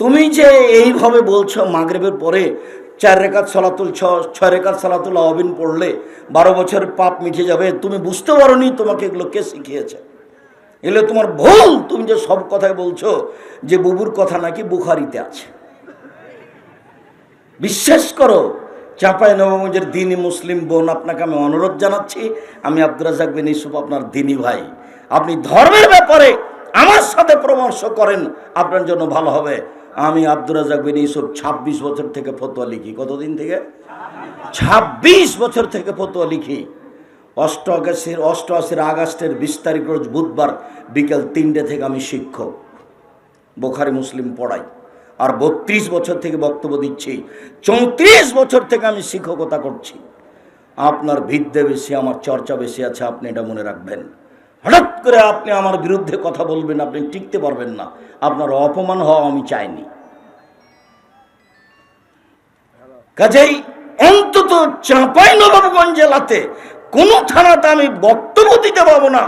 তুমি যে এইভাবে বলছো মাগরিবের পরে 4 রাকাত সালাতুল 6 রাকাত সালাতুল আওয়াবিন পড়লে 12 বছরের পাপ মিটে যাবে, তুমি বুঝতে পারোনি তোমাকে এগুলো কে শিখিয়েছে? এগুলো তোমার ভুল। তুমি যে সব কথাই বলছো যে বুবুর কথা নাকি বুখারীতে আছে, বিশ্বাস করো। চাঁপাইনবাবগঞ্জের দ্বীনি মুসলিম বোন, আপনাকে আমি অনুরোধ জানাচ্ছি, আমি আব্দুর রাজ্জাক বিন ইউসুফ আপনার দ্বীনি ভাই, আপনি ধর্মের ব্যাপারে আমার সাথে পরামর্শ করেন, আপনার জন্য ভালো হবে। আমি আব্দুর রাজ্জাক বিন ইউসুফ 26 বছর থেকে ফতোয়া লিখি। কতদিন থেকে? 26 বছর থেকে ফতোয়া লিখি। 88 আগস্টের 20 তারিখ রোজ বুধবার বিকেল 3টে থেকে আমি শিক্ষক, বুখারী মুসলিম পড়াই। আর 32 বছর থেকে বক্তব্য দিচ্ছি, 34 বছর থেকে আমি শিক্ষকতা করছি। আপনার বিদ্যে বেশি, আমার চর্চা বেশি আছে, আপনি এটা মনে রাখবেন। হঠাৎ করে আপনি আমার বিরুদ্ধে কথা বলবেন, আপনি টিকতে পারবেন না। আপনার অপমান হওয়া আমি চাইনি। কাজেই অন্তত চাঁপাইনবাবগঞ্জ জেলাতে কোন থানাতে আমি বক্তব্য দিতে পারবো না,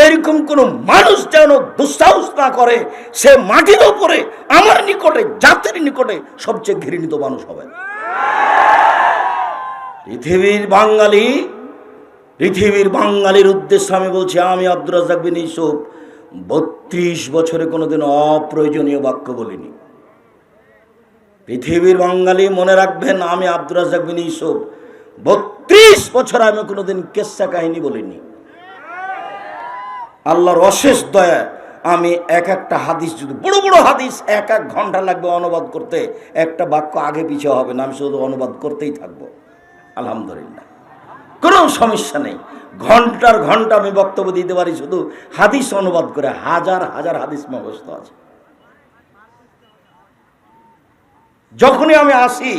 এরকম কোন মানুষ যেন দুঃসাহস না করে। সে মাটির উপরে আমার নিকটে, জাতির নিকটে সবচেয়ে ঘৃণিত মানুষ হবে। পৃথিবীর বাঙালির উদ্দেশ্যে আমি বলছি, আমি আব্দুর রাজ্জাক বিন ইউসুফ 32 বছরে কোনোদিন অপ্রয়োজনীয় বাক্য বলিনি। পৃথিবীর বাঙালি মনে রাখবেন, আমি আব্দুর রাজ্জাক বিন ইউসুফ 32 বছর আমি কোনোদিন কেচ্ছা কাহিনী বলিনি। আল্লাহর অশেষ দয়া, আমি একটা হাদিস, যদি বড় বড় হাদিস 1 ঘন্টা লাগবে অনুবাদ করতে, একটা বাক্য আগে পিছিয়ে হবে না, আমি শুধু অনুবাদ করতেই থাকবো। আলহামদুলিল্লাহ, কোনো সমস্যা নেই। ঘন্টার ঘন্টা আমি বক্তব্য দিতে পারি, শুধু হাদিস অনুবাদ করে। হাজার হাজার হাদিস মুখস্থ আছে। যখনই আমি আসি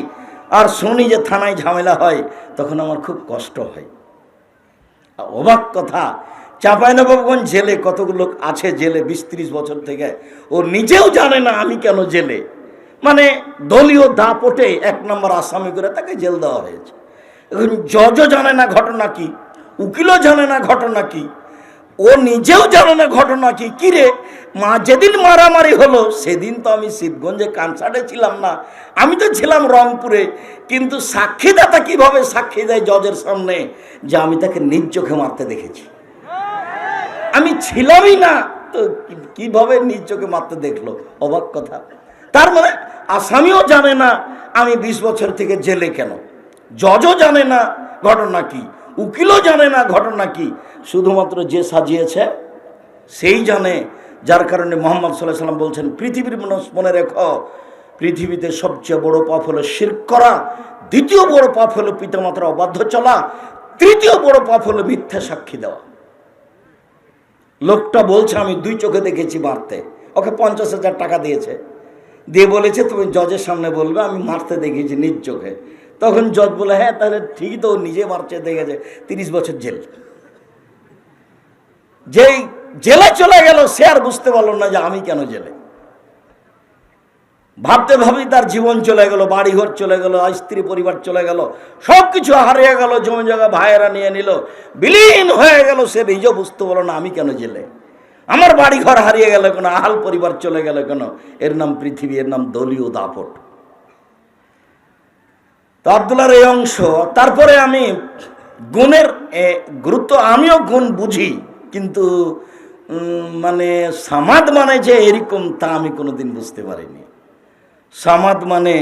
আর শুনি যে থানায় ঝামেলা হয়, তখন আমার খুব কষ্ট হয়। অবাক কথা, চাঁপাইনবাবগঞ্জ জেলে কতগুলো লোক আছে জেলে 20-30 বছর থেকে, ও নিজেও জানে না আমি কেন জেলে। মানে দলীয় দাপটে 1 নম্বর আসামি করে তাকে জেল দেওয়া হয়েছে। এখন জজও জানে না ঘটনা কি, উকিলও জানে না ঘটনা কি, ও নিজেও জানে না ঘটনা কি। কিরে মা, যেদিন মারামারি হলো সেদিন তো আমি শিবগঞ্জে কনসার্টে ছিলাম না, আমি তো ছিলাম রংপুরে। কিন্তু সাক্ষীদাতা কিভাবে সাক্ষী দেয় জজের সামনে যে আমি তাকে নিজ চোখে মারতে দেখেছি? আমি ছিলামই না, তো কিভাবে নিজ চোখে মারতে দেখলো? অবাক কথা। তার মানে আসামিও জানে না আমি 20 বছর থেকে জেলে কেন, জজও জানে না ঘটনা কি, উকিলও জানে না ঘটনা কি। শুধুমাত্র যে সাজিয়েছে সেই জানে। যার কারণে মুহাম্মদ সাল্লাল্লাহু আলাইহি ওয়াসাল্লাম বলছেন, পৃথিবীর মানুষ মনে রেখো, পৃথিবীতে সবচেয়ে বড় পাপ হলো শিরক করা, দ্বিতীয় বড় পাপ হলো পিতামাতার অবাধ্য চলা, তৃতীয় বড় পাপ হলো মিথ্যা সাক্ষী দেওয়া। লোকটা বলছে আমি 2 চোখে দেখেছি মারতে, ওকে 50,000 টাকা দিয়েছে, দিয়ে বলেছে তুমি জজের সামনে বলবে আমি মারতে দেখেছি নিজ চোখে। তখন জজ বলে, হ্যাঁ তাহলে ঠিকই তো, নিজে মারছে দেখেছে, 30 বছর জেল। যেই জেলে চলে গেল সে আর বুঝতে পারলো না যে আমি কেন জেলে। ভাবতে ভাবি তার জীবন চলে গেল, বাড়িঘর চলে গেল, স্ত্রী পরিবার চলে গেল, সবকিছু হারিয়ে গেল, জমি জায়গা ভাইয়েরা নিয়ে নিল, বিলীন হয়ে গেল। সে নিজেও বুঝতে পারলো না আমি কেন জেলে, আমার বাড়িঘর হারিয়ে গেল কেন, আহাল পরিবার চলে গেল কেন। এর নাম পৃথিবী, এর নাম দলীয় দাপট। তো আব্দুল্লাহর এই অংশ। তারপরে আমি গুণের গুরুত্ব, আমিও গুণ বুঝি, কিন্তু মানে সামাদ মানে যে এরকম তা আমি কোনোদিন বুঝতে পারিনি। সামাদ মানে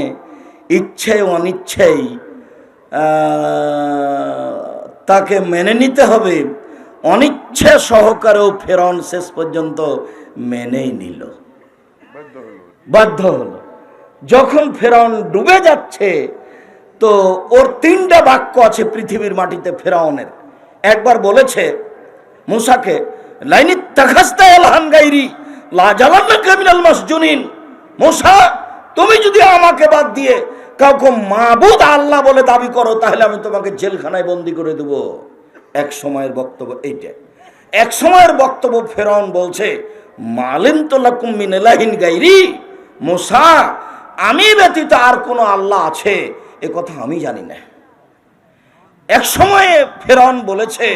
ইচ্ছায় অনিচ্ছায় তাকে মেনে নিতে হবে, অনিচ্ছা সহকারেও ফেরাউন শেষ পর্যন্ত মেনেই নিল, বাধ্য হলো। যখন ফেরাউন ডুবে যাচ্ছে, তো ওর 3টা বাক্য আছে পৃথিবীর মাটিতে ফেরাউনের। একবার বলেছে মুসাকে, লাইনি তাখাস্তা ইলাহান গায়রি লা জালান্নাকা মিনাল মাসজুনিন, মুসা তুমি যদি আমাকে বাদ দিয়ে কাউকে মাবুদ আল্লাহ বলে দাবি করো, তাহলে আমি তোমাকে জেলখানায় বন্দী করে দেব। এক সময়ের বক্তব্য এইটা। এক সময়ের বক্তব্য ফেরাউন বলছে, মালিমতু লাকুম মিন ইলাহিন গায়রি, মুসা আমি ব্যতীত আর কোনো আল্লাহ আছে এ কথা আমি জানি না। এক সময়ে ফেরাউন বলেছে,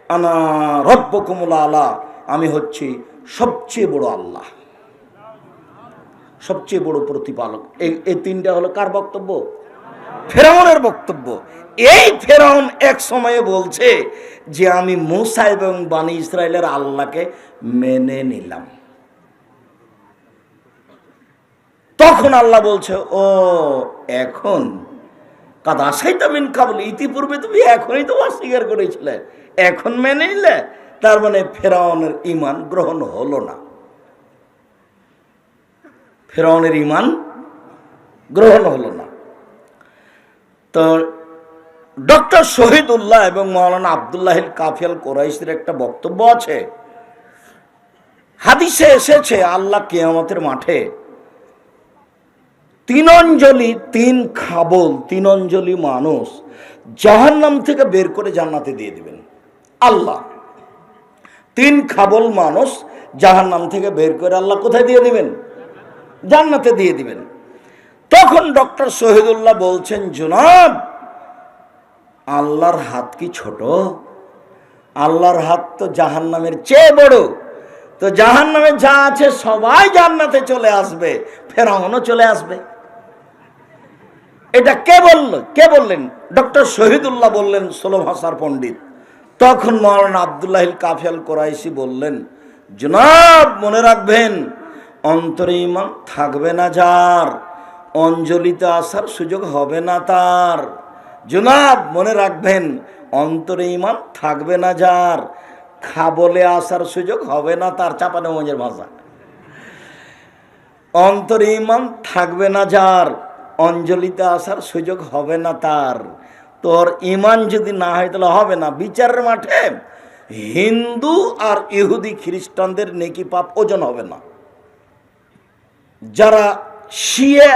আনা রব্বুকুমুল আলা, আমি হচ্ছি সবচেয়ে বড় আল্লাহ। সবচেয়ে বড় প্রতিপালক। এই তিনটা হলো কার বক্তব্য? ফেরাউনের বক্তব্য। এই ফেরাউন এক সময়ে বলছে যে আমি মূসা এবং বনি ইসরায়েলের আল্লাহকে মেনে নিলাম। তখন আল্লাহ বলছে, ও এখন কাদ আসাইতা মিন কাবল, ইতিপূর্বে তুমি এখনই তো অস্বীকার করেছিলে, এখন মেনে নিলে। তার মানে ফেরাউনের ঈমান গ্রহণ হলো না, ফেরাউনের ঈমান গ্রহণ হলো না। তো ডক্টর শহীদুল্লাহ এবং মৌলানা আব্দুল্লাহিল কাফি আল কুরাইশির একটা বক্তব্য আছে। হাদিসে এসেছে আল্লাহ কিয়ামতের মাঠে তিন অঞ্জলি, তিন খাবল, তিন অঞ্জলি মানুষ জাহান্নাম থেকে বের করে জান্নাতে দিয়ে দিবেন। আল্লাহ তিন খাবল মানুষ জাহান্নাম থেকে বের করে আল্লাহ কোথায় দিয়ে দিবেন? জান্নাতে দিয়ে দিবেন। তখন ডক্টর শহীদুল্লাহ বলছেন, জনাব আল্লাহর হাত কি ছোট? আল্লাহর হাত তো জাহান্নামের চেয়ে বড়। তো জাহান্নামে যা আছে সবাই জান্নাতে চলে আসবে, ফেরাউনও চলে আসবে। এটা কে বলল? কে বললেন? ডক্টর শহীদুল্লাহ বললেন, 16 ভাষার পণ্ডিত। তখন মৌলানা আব্দুল্লাহিল কাফি আল কুরাইশি বললেন, জনাব মনে রাখবেন অন্তরে ঈমান থাকবে না যার, অঞ্জলিতে আসার সুযোগ হবে না তার। জনাব মনে রাখবেন অন্তরে ঈমান থাকবে না যার, খাবলে আসার সুযোগ হবে না তার। চাপানগঞ্জের ভাষা। অন্তরে ঈমান থাকবে না যার, অঞ্জলিতে আসার সুযোগ হবে না তার। তোর ঈমান যদি না হয় তাহলে হবে না। বিচারের মাঠে হিন্দু আর ইহুদি খ্রিস্টানদের নেকি পাপ ওজন হবে না। যারা শিয়া,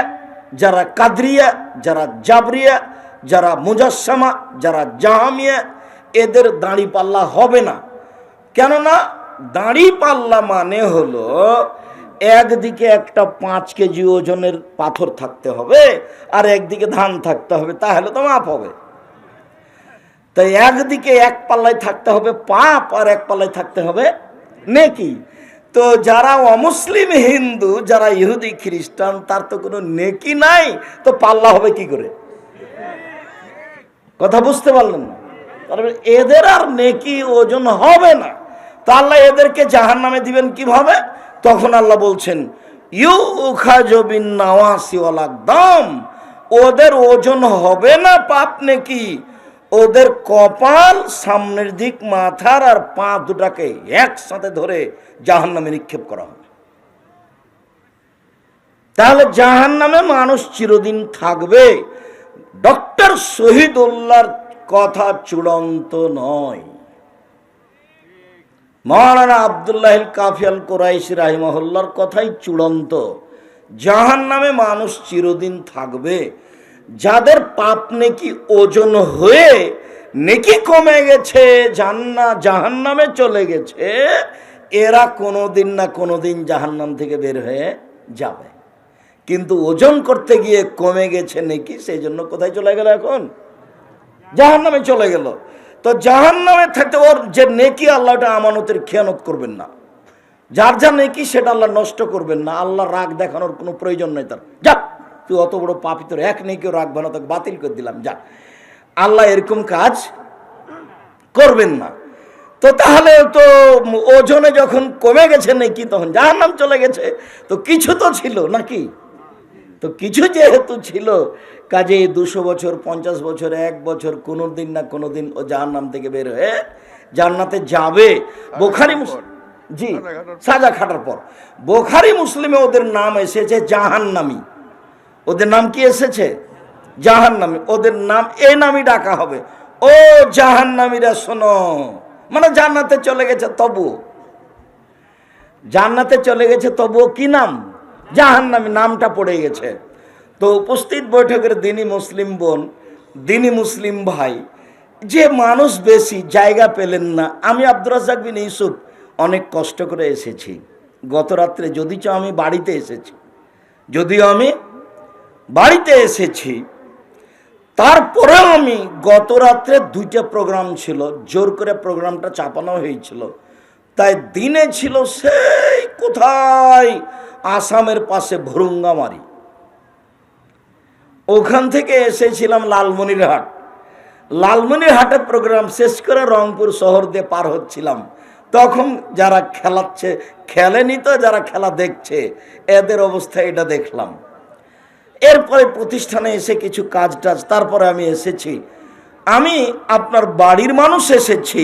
যারা কাদরিয়া, যারা জাবরিয়া, যারা মুজাসসামা, যারা জাহামিয়া, এদের দাড়ি পাল্লা হবে না। কেননা দাড়ি পাল্লা মানে হলো একদিকে একটা 5 কেজি ওজনের পাথর থাকতে হবে আর একদিকে ধান থাকতে হবে, তাহলে তো মাপ হবে। তাই একদিকে এক পাল্লায় থাকতে হবে পাপ আর এক পাল্লায় থাকতে হবে নেকি। তো যারা অমুসলিম হিন্দু, যারা ইহুদি খ্রিস্টান, তার তো কোনো নেকি নাই, তো পাল্লা হবে কি করে? কথা বুঝতে পারলেন না? তারপরে এদের আর নেকি ওজন হবে না। তো আল্লাহ এদেরকে জাহান্নামে দিবেন কিভাবে? তখন আল্লাহ বলছেন, ইউখাযু বিন নাওয়াসি ওয়াল আকদাম, ওদের ওজন হবে না পাপ নেকি, ওদের কপাল, সামনের দিক, মাথার আর পা দুটাকে একসাথে ধরে জাহান্নামে নিক্ষেপ করা হবে। তাহলে জাহান্নামে মানুষ চিরদিন থাকবে। ডক্টর শহীদুল্লাহর কথা চূড়ান্ত নয়, মৌলানা আব্দুল্লাহিল কাফি আল কুরাইশি রাহিমাহুল্লাহর কথাই চূড়ান্ত। জাহান্নামে মানুষ চিরদিন থাকবে। যাদের পাপ নেকি ওজন হয়ে নেকি কমে গেছে, জাহান্নামে চলে গেছে, এরা কোনোদিন না কোনোদিন জাহান্নাম থেকে বের হয়ে যাবে। কিন্তু ওজন করতে গিয়ে কমে গেছে নেকি, সেই জন্য কোথায় চলে গেল? এখন জাহান্নামে চলে গেল। তো জাহান্নামে থাকতে ওর যে নেকি, আল্লাহ ওটা আমানতের খেয়ানত করবেন না। যার যা নেকি সেটা আল্লাহ নষ্ট করবেন না। আল্লাহ রাগ দেখানোর কোনো প্রয়োজন নেই তার। যা তুই অত বড় পাপী, তোর এক নেকিও রাখবে না, তোকে বাতিল করে দিলাম, যা। আল্লাহ এরকম কাজ করবেন না। তো তাহলে তো ওজনে যখন কমে গেছে নেকি, তখন জাহান্নাম চলে গেছে। তো কিছু তো ছিল নাকি? তো কিছু যেহেতু ছিল, কাজে 200 বছর, 50 বছর, 1 বছর, কোনোদিন না কোনোদিন ও জাহান্নাম থেকে বের হয়ে জান্নাতে যাবে। বুখারী জি সাজা খাটার পর বুখারী মুসলিমে ওদের নাম এসেছে জাহান্নামী। ওদের নাম কি এসেছে? জাহান্নামী। ওদের নাম এই নামই ডাকা হবে, ও জাহান্নামীরা শোনো। মানে জান্নাতে চলে গেছে, তবু জান্নাতে চলে গেছে, তবুও কি নাম? জাহান্নামী নামটা পড়ে গেছে। তো উপস্থিত বৈঠকের দিনী মুসলিম বোন, দিনী মুসলিম ভাই, যে মানুষ বেশি জায়গা পেলেন না। আমি আব্দুর রাজ্জাক বিন ইউসুফ অনেক কষ্ট করে এসেছি গত রাত্রে, যদিও আমি বাড়িতে এসেছি, তারপরেও আমি গত রাত্রে 2টা প্রোগ্রাম ছিল, জোর করে প্রোগ্রামটা চাপানো হয়েছিল। তাই দিনে ছিল সেই কোথায় আসামের পাশে ভুরুঙ্গামারি, ওখান থেকে এসেছিলাম লালমনিরহাট। লালমনিরহাটে প্রোগ্রাম শেষ করে রংপুর শহর দিয়ে পার হচ্ছিলাম, তখন যারা খেলাচ্ছে, খেলেনি তো যারা খেলা দেখছে, এদের অবস্থা এটা দেখলাম। এরপরে প্রতিষ্ঠানে এসে কিছু কাজ টাজ, তারপরে আমি এসেছি। আমি আপনার বাড়ির মানুষ এসেছি,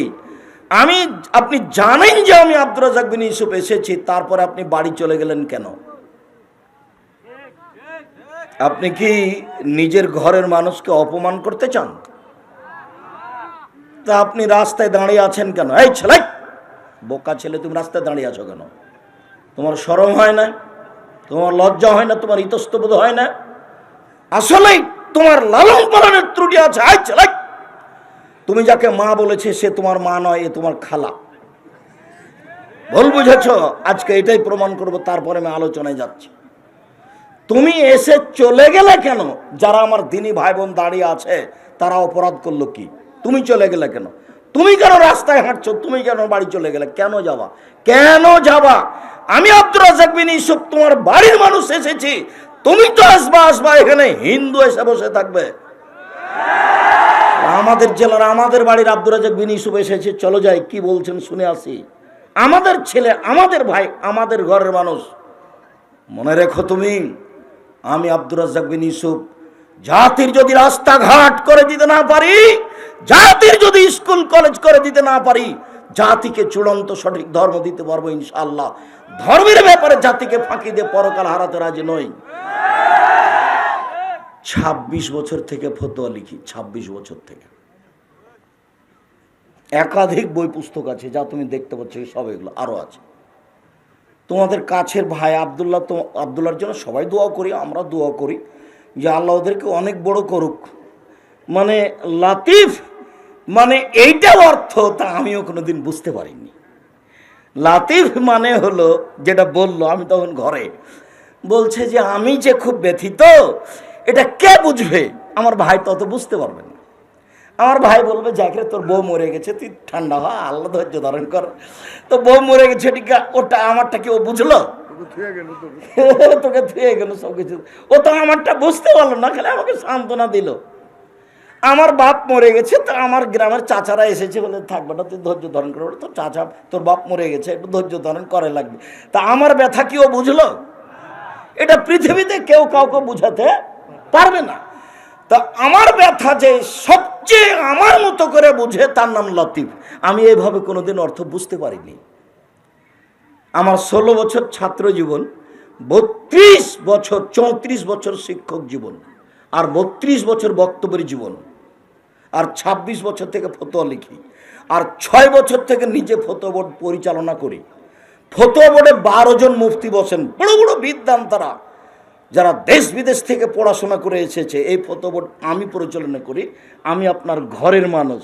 আপনি জানেন যে আমি আব্দুর রাজ্জাক বিন ইউসুফ এসেছি, তারপরে আপনি বাড়ি চলে গেলেন কেন? আপনি কি নিজের ঘরের মানুষকে অপমান করতে চান? তা আপনি রাস্তায় দাঁড়িয়ে আছেন কেন? এই ছেলে, বোকা ছেলে, তুমি রাস্তায় দাঁড়িয়ে আছো কেন? তোমার শরম হয় না? তোমার লজ্জা হয় না? তোমার ইতস্তবোধ হয় না? আসলেই তোমার লালন পালনের ত্রুটি আছে। এই ছেলে, তুমি যাকে মা বলেছে সে তোমার মা নয়, এ তোমার খালা। ভুল বুঝেছ, আজকে এটাই প্রমাণ করব, তারপরে আমি আলোচনায় যাচ্ছি। তুমি এসে চলে গেলে কেন? যারা আমার দিনী ভাই বোন দাঁড়িয়ে আছে তারা অপরাধ করলো কি? তুমি চলে গেলে কেন? তুমি কেন রাস্তায় হাঁটছো? তুমি কেন বাড়ি চলে গেলে? কেন যাবা? কেন যাবা? আমি আব্দুর রাজ্জাক বিন ইউসুফ তোমার বাড়ির মানুষ এসেছি, তুমি তো আসবা, এখানে হিন্দু এসে বসে থাকবে? আমাদের জেলার, আমাদের বাড়ির আব্দুর রাজ্জাক বিন ইউসুফ এসেছে, চলো যাই, কি বলছেন শুনে আসি। আমাদের ছেলে, আমাদের ভাই, আমাদের ঘরের মানুষ। মনে রেখো তুমি, আমি আব্দুর রাজ্জাক বিন ইউসুফ জাতির যদি রাস্তাঘাট করে দিতে না পারি, জাতির যদি স্কুল কলেজ করে দিতে না পারি, জাতিকে চূড়ান্ত সঠিক ধর্ম দিতে পারবো ইনশাআল্লাহ। ধর্মের ব্যাপারে জাতিকে ফাঁকি দিয়ে পরকাল হারাতে রাজি নই। 26 বছর থেকে ফতোয়া লিখি, 26 বছর থেকে। একাধিক বই পুস্তক আছে, যা তুমি দেখতে পাচ্ছ, সব এগুলো আরো আছে। তোমাদের কাছের ভাই আব্দুল্লাহ, তো আব্দুল্লাহর জন্য সবাই দোয়া করি, আমরা দোয়া করি যে আল্লাহ ওদেরকে অনেক বড় করুক। মানে লাতিফ মানে এইটা অর্থ তা আমিও কোনোদিন বুঝতে পারিনি। লাতিফ মানে হলো, যেটা বললো, আমি তখন ঘরে বলছে যে আমি যে খুব ব্যথিত, এটা কে বুঝবে? আমার ভাই তত বুঝতে পারবে না। আমার ভাই বলবে, যাকে তোর বউ মরে গেছে, তুই ঠান্ডা হ, আল্লাহ ধৈর্য ধারণ কর। তো বউ মরে গেছে, ঠিক ওটা আমারটা কি ও বুঝলো? তোকে থুয়ে গেল সবকিছু। ও তো আমারটা বুঝতে পারলো না, খালি আমাকে সান্ত্বনা দিল। আমার বাপ মরে গেছে, তো আমার গ্রামের চাচারা এসেছে, বলে থাকবে না, তুই ধৈর্য ধারণ করে, তোর চাচা, তোর বাপ মরে গেছে, একটু ধৈর্য ধারণ করে লাগবে। তা আমার ব্যথা কি ও বুঝলো? এটা পৃথিবীতে কেউ কাউকে বুঝাতে পারবে না। তা আমার ব্যথা যে সবচেয়ে আমার মতো করে বুঝে, তার নাম লতিফ। আমি এইভাবে কোনোদিন অর্থ বুঝতে পারিনি। আমার 16 বছর ছাত্র জীবন, 32 বছর, 34 বছর শিক্ষক জীবন, আর 32 বছর বক্তব্যের জীবন, আর 26 বছর থেকে ফতোয়া লিখি, আর 6 বছর থেকে নিজে ফতোয়া বোর্ড পরিচালনা করি। ফতোয়া বোর্ডে 12 জন মুফতি বসেন, বড় বড় বিদ্বান, তারা যারা দেশ বিদেশ থেকে পড়াশোনা করে এসেছে। এই ফতোয়া বোর্ড আমি পরিচালনা করি। আমি আপনার ঘরের মানুষ,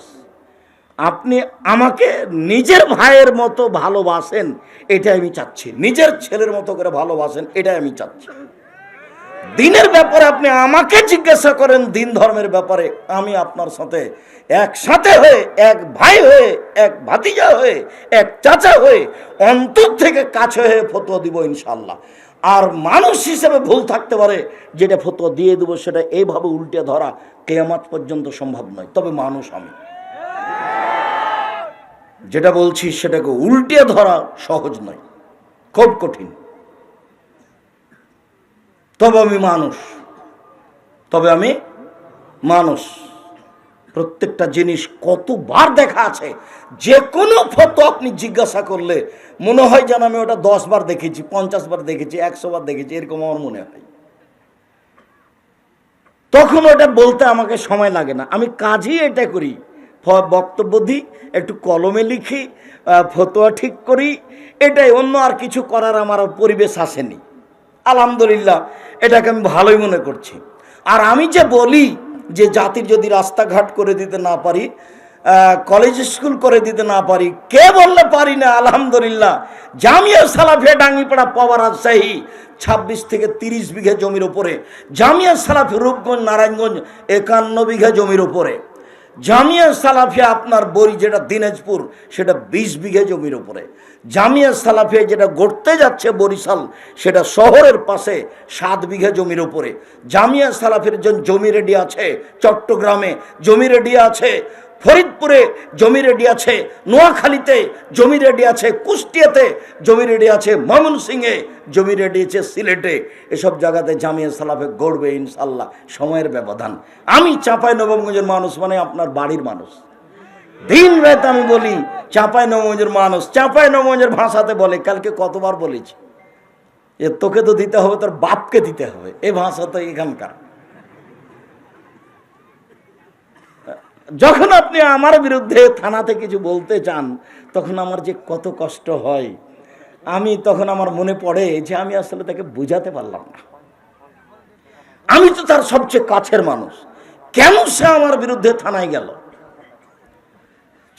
আপনি আমাকে নিজের ভাইয়ের মতো ভালোবাসেন, এটাই আমি চাচ্ছি। নিজের ছেলের মতো করে ভালোবাসেন, এটাই আমি চাচ্ছি। দিনের ব্যাপারে আপনি আমাকে জিজ্ঞাসা করেন, দিন ধর্মের ব্যাপারে আমি আপনার সাথে একসাথে হয়ে, এক ভাই হয়ে, এক ভাতিজা হয়ে, এক চাচা হয়ে, অন্তর থেকে কাছে হয়ে ফতোয়া দিব ইনশাআল্লাহ। আর মানুষ হিসেবে ভুল থাকতে পারে, যেটা ফতোয়া দিয়ে দেবো সেটা এইভাবে উল্টে ধরা কিয়ামত পর্যন্ত সম্ভব নয়। তবে মানুষ আমি, যেটা বলছি সেটাকে উল্টে ধরা সহজ নয়, খুব কঠিন। তবে আমি মানুষ। প্রত্যেকটা জিনিস কতবার দেখা আছে, যে কোনো ফতোয়া আপনি জিজ্ঞাসা করলে মনে হয় যেন আমি ওটা 10 বার দেখেছি, 50 বার দেখেছি, 100 বার দেখেছি, এরকম আমার মনে হয়। তখন ওটা বলতে আমাকে সময় লাগে না, আমি কাজই এটা করি। বক্তব্য দিই, একটু কলমে লিখি, ফতোয়া ঠিক করি, এটাই। অন্য আর কিছু করার আমার পরিবেশ আসেনি। আলহামদুলিল্লাহ, এটাকে আমি ভালোই মনে করছি। আর আমি যে বলি যে জাতির যদি রাস্তাঘাট করে দিতে না পারি, কলেজ স্কুল করে দিতে না পারি, কে বললে পারি না? আলহামদুলিল্লাহ, জামিয়া সালাফিয়া ডাঙ্গিপাড়া পাওয়া রাজশাহী 26 থেকে 30 বিঘা জমির উপরে, জামিয়া সালাফি রূপগঞ্জ নারায়ণগঞ্জ 51 বিঘা জমির উপরে, জামিয়া সালাফিয়া আপনার বড়ি যেটা দিনাজপুর সেটা 20 বিঘা জমির উপরে, জামিয়া সালাফিয়া যেটা গড়তে যাচ্ছে বরিশাল সেটা শহরের পাশে 7 বিঘা জমির উপরে, জামিয়া সালাফির জমি রেডি আছে চট্টগ্রামে, জমি রেডি আছে ফরিদপুরে, জমি রেডি আছে নোয়াখালীতে, জমি রেডি আছে কুষ্টিয়াতে, জমি রেডি আছে ময়মনসিংহে, জমি রেডি আছে সিলেটে। এসব জায়গাতে জামিয়া সালাফে গড়বে ইনশাল্লাহ, সময়ের ব্যবধান। আমি চাঁপাইনবাবগঞ্জের মানুষ মানে আপনার বাড়ির মানুষ, দিন রাত আমি বলি চাঁপাইনবাবগঞ্জের মানুষ। চাঁপাইনবাবগঞ্জের ভাষাতে বলে, কালকে কতবার বলেছি, এ তোকে তো দিতে হবে, তোর বাপকে দিতে হবে, এই ভাষা তো এখানকার। যখন আপনি আমার বিরুদ্ধে থানাতে কিছু বলতে চান তখন আমার যে কত কষ্ট হয়, আমি তখন আমার মনে পড়ে যে আমি আসলে তাকে বুঝাতে পারলাম না। আমি তো তার সবচেয়ে কাছের মানুষ, কেন সে আমার বিরুদ্ধে থানায় গেল?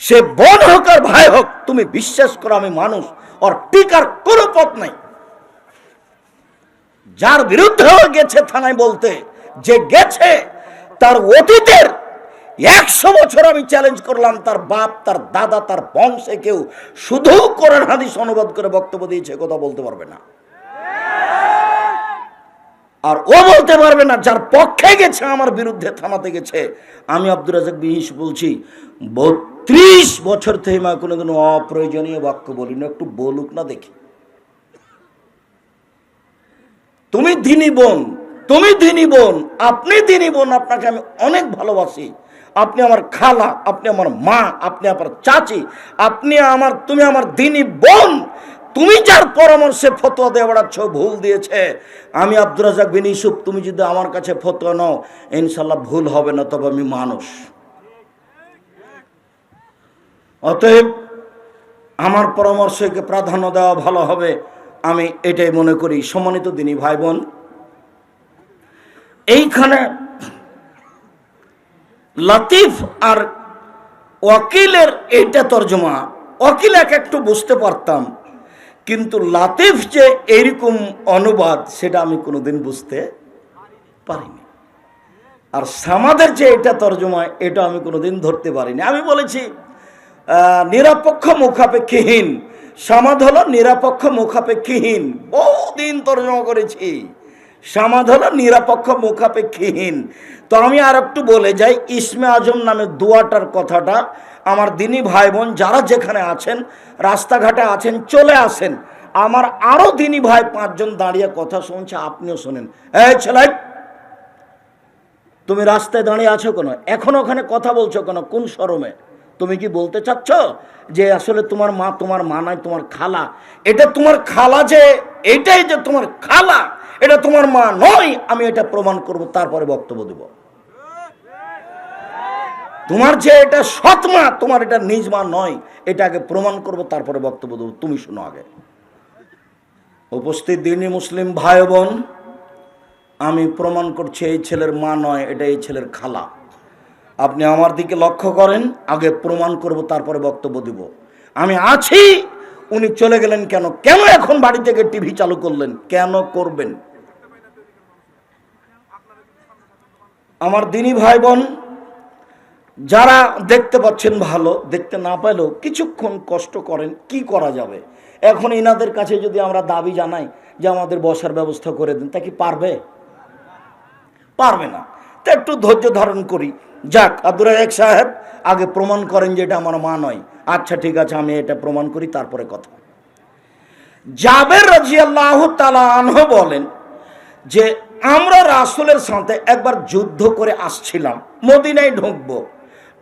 সে বোন হোক আর ভাই হোক, তুমি বিশ্বাস করো আমি মানুষ, ওর টিকার কোনো পথ নাই। যার বিরুদ্ধে গেছে থানায় বলতে, যে গেছে তার অতীতের 100 বছর আমি চ্যালেঞ্জ করলাম, তার বাপ, তার দাদা, তার বংশে কেউ শুধু কোরআন হাদিস অনুবাদ করে বক্তব্য দিয়েছে, কথা বলতে পারবে না। আর ও বলতে পারবে না যার পক্ষে গেছে, আমার বিরুদ্ধে থানাতে গেছে। আমি আব্দুর রাজ্জাক বিহিস বলছি, 32 বছর থেকে মা কোনোদিন অপ্রয়োজনীয় বাক্য বলিনি, একটু বলুক না দেখি। তুমি দিনী বোন, তুমি দিনী বোন, আপনি দিনী বোন, আপনাকে আমি অনেক ভালোবাসি। আপনি আমার খালা, আপনি আমার মা, আপনি আমার চাচি, তুমি আমার দিনী বোন। তুমি যার পরামর্শে ফতোয়া দিয়ে বেড়াচ্ছ, ভুল দিয়েছে। আমি আব্দুর রাজ্জাক বিন ইউসুফ, তুমি যদি আমার কাছে ফতোয়া নাও ইনশাল্লাহ ভুল হবে না, তবে আমি মানুষ। অতএব আমার পরামর্শকে প্রাধান্য দেওয়া ভালো হবে, আমি এটাই মনে করি। সম্মানিত দিনী ভাই বোন, এইখানে লতিফ আর ওয়াকিলের এইটা তর্জমা, ওয়াকিল একটু বুঝতে পারতাম, কিন্তু লতিফ যে এইরকম অনুবাদ সেটা আমি কোনোদিন বুঝতে পারিনি। আর সামাদের যে এটা তর্জমা, এটা আমি কোনোদিন ধরতে পারিনি। আমি বলেছি নিরপেক্ষ মুখাপেক্ষীহীন, সামাদ হলো নিরপেক্ষ মুখাপেক্ষীহীন, বহুদিন তর্জমা করেছি। সামাদ হলো নিরপেক্ষ মুখাপেক্ষীহীন। তো আমি আর একটু বলে যাই, ইসমে আজম নামে দোয়াটার কথাটা আমার দিনী ভাই বোন যারা যেখানে আছেন, রাস্তাঘাটে আছেন, চলে আসেন। আমার আরো দিনী ভাই 5 জন দাঁড়িয়ে কথা শুনছে, আপনিও শোনেন। এই ছেলে, তুমি রাস্তায় দাঁড়িয়ে আছো কেন? এখন ওখানে কথা বলছো কেন? কোন শরমে? তুমি কি বলতে চাচ্ছ যে আসলে তোমার মা নয়, তোমার খালা? এটা তোমার খালা, যে এটাই যে তোমার খালা, এটা তোমার মা নয়, আমি এটা প্রমাণ করব, তারপরে বক্তব্য দেব। তোমার যে এটা সৎ মা, তোমার এটা নিজ মা নয়, এটা আগে প্রমাণ করব, তারপরে বক্তব্য দেব। তুমি শোনো আগে। উপস্থিত দিনী মুসলিম ভাই বোন, আমি প্রমাণ করছি এই ছেলের মা নয়, এটা এই ছেলের খালা। আপনি আমার দিকে লক্ষ্য করেন, আগে প্রমাণ করব, তারপরে বক্তব্য দিব। আমি আছি, উনি চলে গেলেন কেন? কেন এখন বাড়ি থেকে টিভি চালু করলেন? কেন করবেন? আমার দিনী ভাই বোন যারা দেখতে পাচ্ছেন ভালো, দেখতে না পাইলেও কিছুক্ষণ কষ্ট করেন, কি করা যাবে? এখন ইনাদের কাছে যদি আমরা দাবি জানাই যে আমাদের বসার ব্যবস্থা করে দিন, তা কি পারবে? পারবে না। তা একটু ধৈর্য ধারণ করি। যাক, আব্দুর রাজ্জাক সাহেব আগে প্রমাণ করেন যে এটা আমার মা নয়। আচ্ছা ঠিক আছে, আমি এটা প্রমাণ করি, তারপরে কথা। জাবের রাদিয়াল্লাহু তাআলা আনহু বলেন যে আমরা রাসূলের সাথে একবার যুদ্ধ করে আসছিলাম, মদিনায় ঢুকবো।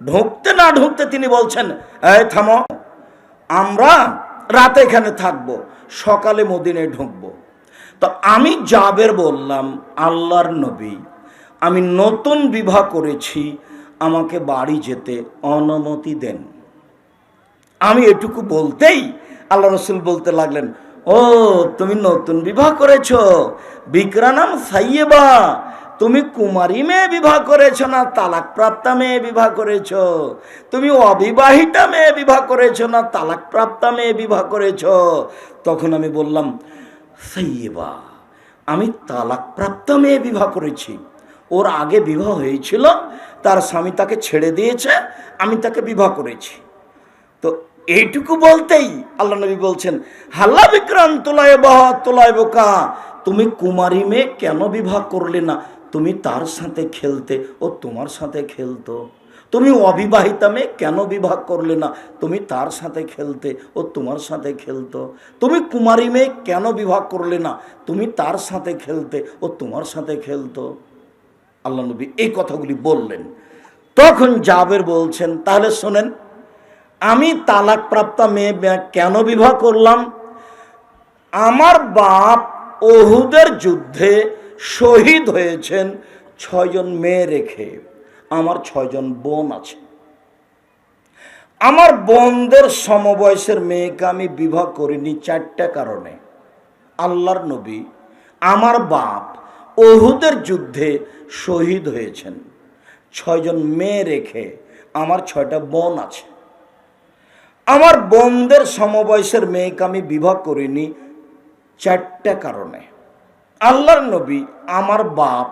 ঢুকতে না ঢুকতে তিনি বলছেন, এই থামো, আমরা রাতে এখানে থাকবো, সকালে মদিনায় ঢুকবো। তো আমি জাবের বললাম, আল্লাহর নবী, আমি নতুন বিবাহ করেছি, আমাকে বাড়ি যেতে অনুমতি দেন। আমি এটুকু বলতেই আল্লাহ রাসূল বলতে লাগলেন, ও তুমি নতুন বিবাহ করেছো, বিকরানাম সাইয়্যিবা, তুমি কুমারী মেয়ে বিবাহ করেছো না তালাক প্রাপ্তা মেয়ে বিবাহ করেছো? তুমি অবিবাহিতা মেয়ে বিবাহ করেছো না তালাক প্রাপ্তা মেয়ে বিবাহ করেছো? তখন আমি বললাম, সাইয়্যিবা, আমি তালাক প্রাপ্তা মেয়ে বিবাহ করেছি। ওর আগে বিবাহ হয়েছিল, তার স্বামী তাকে ছেড়ে দিয়েছে, আমি তাকে বিবাহ করেছি। তো এইটুকু বলতেই আল্লাহ নবী বলছেন, হাল্লা বিক্রান তোলায় বাহা তোলায় বোকা, তুমি কুমারী মেয়ে কেন বিবাহ করলে না? তুমি তার সাথে খেলতে, ও তোমার সাথে খেলতো। তুমি অবিবাহিতা মেয়ে কেন বিবাহ করলে না? তুমি তার সাথে খেলতে, ও তোমার সাথে খেলতো। তুমি কুমারী মেয়ে কেন বিবাহ করলে না? তুমি তার সাথে খেলতে, ও তোমার সাথে খেলতো। আল্লাহ নবী এই কথাগুলি বললেন। তখন জাবের বলছেন, তাহলে শোনেন, আমি তালাকপ্রাপ্ত মেয়ে কেন বিবাহ করলাম? আমার বাপ ওহুদের যুদ্ধে শহীদ হয়েছেন 6 জন মেয়ে রেখে। আমার 6 জন বোন আছে। আমার বোনদের সমবয়সের মেয়েকে আমি বিবাহ করিনি 4টা কারণে। আল্লাহর নবী, আমার বাপ ওহুদের যুদ্ধে শহীদ হয়েছেন, 6 জন মেয়ে রেখে আমার 6টা বোন আছে। আমার বোনদের সমবয়সের মেয়েকে আমি বিবাহ করিনি 4টা কারণে। আল্লাহর নবী, আমার বাপ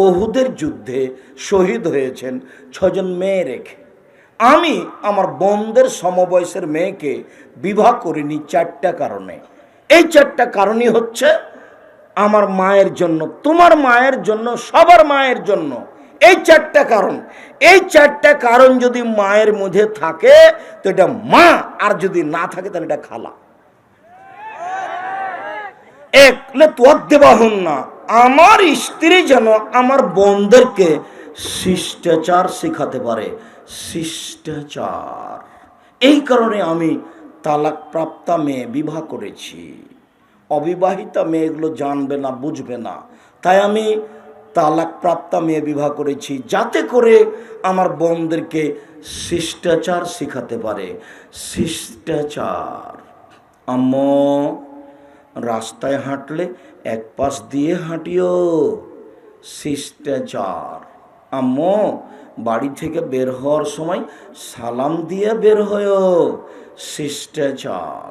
ওহুদের যুদ্ধে শহীদ হয়েছেন 6 জন মেয়ে রেখে। আমি আমার বোনদের সমবয়সের মেয়েকে বিবাহ করিনি 4টা কারণে। এই 4টা কারণই হচ্ছে আমার মায়ের জন্য, তোমার মায়ের জন্য, সবার মায়ের জন্য। এই 4টা কারণ, এই 4টা কারণ যদি মায়ের মধ্যে থাকে তো এটা মা, আর যদি না থাকে তাহলে এটা খালা। একলে তোয়ার দেবাহন না, আমার স্ত্রী যেন আমার বোনদেরকে শিষ্টাচার শেখাতে পারে, শিষ্টাচার। এই কারণে আমি তালাকপ্রাপ্তা মেয়ে বিবাহ করেছি। অবিবাহিতা মেয়েগুলো জানবে না, বুঝবে না, তাই আমি তালাকপ্রাপ্তা মেয়ে বিবাহ করেছি, যাতে করে আমার বোনদেরকে শিষ্টাচার শেখাতে পারে, শিষ্টাচার। আম্মু, রাস্তায় হাঁটলে এক পাশ দিয়ে হাঁটিও, শিষ্টাচার। আম্মু, বাড়ি থেকে বের হওয়ার সময় সালাম দিয়ে বের হয়ো, শিষ্টাচার।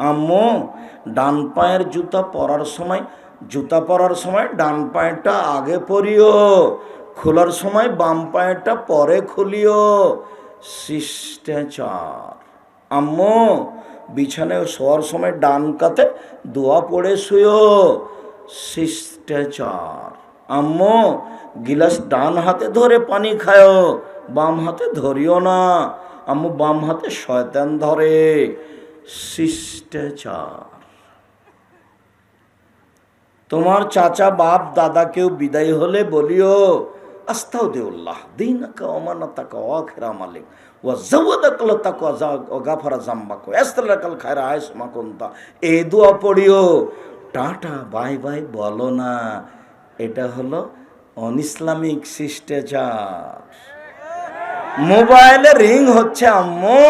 আম্মু, ডান পায়ের জুতা পরার সময়, জুতা পরার সময় ডান পায়েরটা আগে পরিও, খোলার সময় বাম পায়েরটা পরে খুলিও, শিষ্টাচার। আম্মু, বিছানায় শোয়ার সময় ডান কাতে দোয়া পড়ে শুয়ো, শিষ্টাচার। আম্মু, গিলাস ডান হাতে ধরে পানি খায়, বাম হাতে ধরিও না, আম্মু বাম হাতে শয়তান ধরে, শিষ্টাচার। তোমার চাচা, বাপ, দাদা কেউ বিদায় হলে বলিও, আস্তাউদিল্লাহ দীনাকা ওয়া মানাতাকা ওয়া আখিরা মালিক ওয়া যাওয়াদাকাল তাকওয়া ওয়া গাফারা যামবাকা ইস্তালাকাল খায়রা আইসমা কুনতা। এই দোয়া পড়িও। টাটা বাই বাই বলো না, এটা হলো অনইসলামিক শিষ্টাচার। মোবাইলে রিং হচ্ছে, আম্মু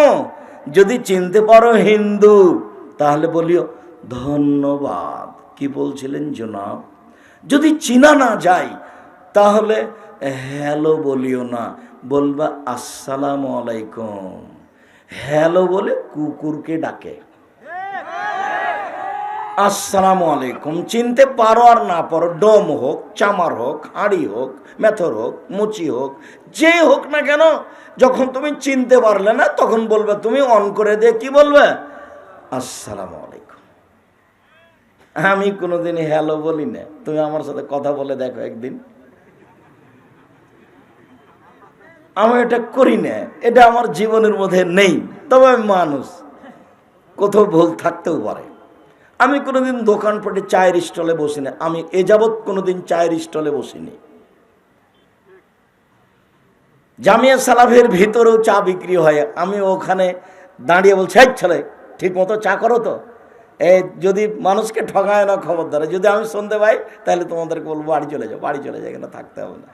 যদি চিনতে পারো হিন্দু তাহলে বলিও ধন্যবাদ। কি বলছিলেন জনাব? যদি চিনা না যায় তাহলে হ্যালো বলিও না, বলবা আসসালামু আলাইকুম। হ্যালো বলে কুকুরকে ডাকে, আসসালামু আলাইকুম। চিনতে পারো আর না পারো, ডোম হোক, চামার হোক, হাঁড়ি হোক, মেথর হোক, মুচি হোক, যে হোক না কেন, যখন তুমি চিনতে পারলে না তখন বলবে, তুমি অন করে দিয়ে কি বলবে? আসসালামু আলাইকুম। আমি কোনোদিন হ্যালো বলি না, তুমি আমার সাথে কথা বলে দেখো একদিন। আমি এটা করি না, এটা আমার জীবনের মধ্যে নেই। তবে আমি মানুষ, কোথাও ভুল থাকতেও পারে। আমি কোনোদিন দোকানপাটে চায়ের স্টলে বসি না, আমি এ যাবৎ কোনোদিন চায়ের স্টলে বসিনি। জামিয়া সালাফের ভিতরেও চা বিক্রি হয়, আমি ওখানে দাঁড়িয়ে বলছি, এই ছেলে ঠিক মতো চা করো তো, এই যদি মানুষকে ঠকায় না খবরদার। যদি আমি শুনতে পাই তাহলে তোমাদেরকে বলবো বাড়ি চলে যাও, বাড়ি চলে যাও, এখানে থাকতে হবে না।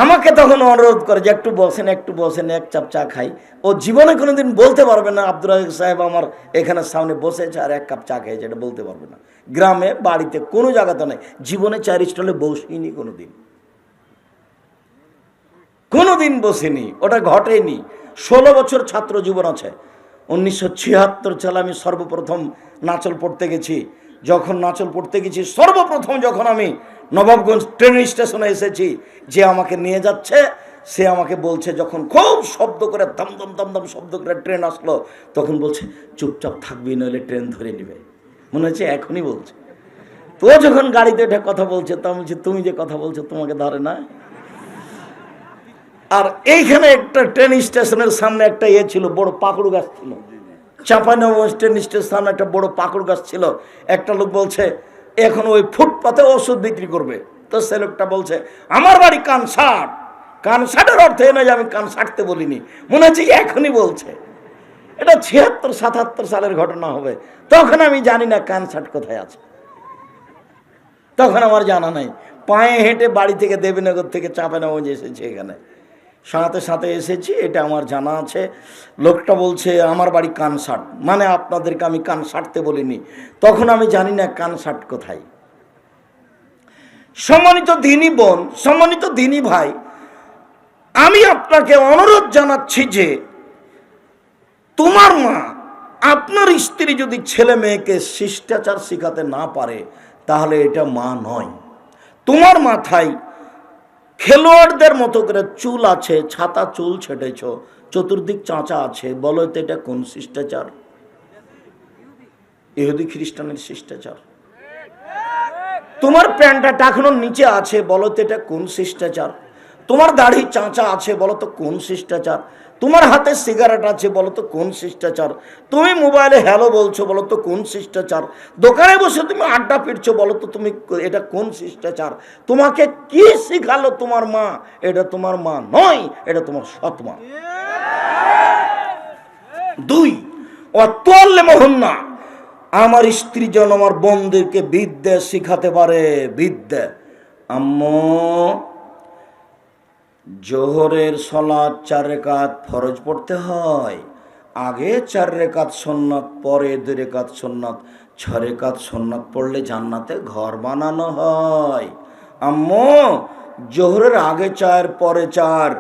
আমাকে তখন অনুরোধ করে যে একটু বসেন, একটু বসেন, এক চাপ চা খাই। ও জীবনে কোনোদিন বলতে পারবে না আব্দুর রাজ্জাক সাহেব আমার এখানে সামনে বসেছে আর 1 কাপ চা খেয়েছে, এটা বলতে পারবে না। গ্রামে, বাড়িতে, কোনো জায়গাতে নয়, জীবনে চায়ের স্টলে বসিনি কোনোদিন, কোনোদিন বসিনি, ওটা ঘটেনি। 16 বছর ছাত্র জীবন আছে। 1976 সালে আমি সর্বপ্রথম নাচল পড়তে গেছি। যখন নাচল পড়তে গেছি, সর্বপ্রথম যখন আমি নবাবগঞ্জ ট্রেন স্টেশনে এসেছি, যে আমাকে নিয়ে যাচ্ছে সে আমাকে বলছে, যখন খুব শব্দ করে দমদম দমদম শব্দ করে ট্রেন আসলো, তখন বলছে চুপচাপ থাকবি নইলে ট্রেন ধরে নিবে। মনে হচ্ছে এখনই বলছে। তো যখন গাড়িতে উঠে কথা বলছে, তা বলছে তুমি যে কথা বলছো তোমাকে ধরে না। আর এইখানে একটা ট্রেন স্টেশনের সামনে একটা ছিল, বড় পাকড় গাছ ছিল। চাঁপাইনবাবগঞ্জ ট্রেন স্টেশনের সামনে একটা বড় পাকড় গাছ ছিল। একটা লোক বলছে এখন ওই ফুটপাতে ওষুধ বিক্রি করবে। তো সে লোকটা বলছে আমার বাড়ি কানসাট। কানসাটের অর্থ এ নয় যে আমি কান সাটতে বলিনি, মনে হচ্ছে এখনই বলছে। এটা 76-77 সালের ঘটনা হবে। তখন আমি জানি না কানসাট কোথায় আছে, তখন আমার জানা নাই। পায়ে হেঁটে বাড়ি থেকে দেবীনগর থেকে চাঁপাইনবাবগঞ্জ এসেছি, এখানে সাথে সাথে এসেছি, এটা আমার জানা আছে। লোকটা বলছে আমার বাড়ি কানসাট, মানে আপনাদেরকে আমি কান সাটতে বলিনি। তখন আমি জানি না কানসাট কোথায়। সম্মানিত দিনী বোন, সম্মানিত দিনী ভাই, আমি আপনাকে অনুরোধ জানাচ্ছি যে তোমার মা, আপনার স্ত্রী যদি ছেলে মেয়েকে শিষ্টাচার শিখাতে না পারে, তাহলে এটা মা নয়। তোমার মাথায় খেলোয়াড়দের মতো করে চুল আছে, ছাতা চুল ছেটেছ, চতুর্দিক চাঁচা আছে, বলো তো এটা কোন শিষ্টাচার? ইহুদি খ্রিস্টানের শিষ্টাচার। তোমার প্যান্টটা টাকানোর নিচে আছে, বলো তো এটা কোন শিষ্টাচার? তোমার দাড়ি চাঁচা আছে, বলো তো কোন শিষ্টাচার? তোমার হাতে সিগারেট আছে, বলো তো কোন শিষ্টাচার? তুমি মোবাইলে হ্যালো বলছো, বলো তো কোন শিষ্টাচার? দোকানে বসে তুমি আড্ডা পিটছো, বলো তো তুমি এটা কোন শিষ্টাচার? তোমাকে কি শিখালো তোমার মা? এটা তোমার মা নয়, এটা তোমার সৎ মা। 2, অতলে মোহন্না, আমার স্ত্রী যেন আমার বোনদেরকে বিদ্যা শিখাতে পারে। বিদ্যা, আম্মু জোহরের সালাত 4 রাকাত ফরজ পড়তে হয়, আগে 4 রাকাত সুন্নাত, পরে 2 রাকাত সুন্নাত, 6 রাকাত সুন্নাত পড়লে জান্নাতে ঘর বানানো হয়। আম্মু জোহরের আগে 4 পরে 4,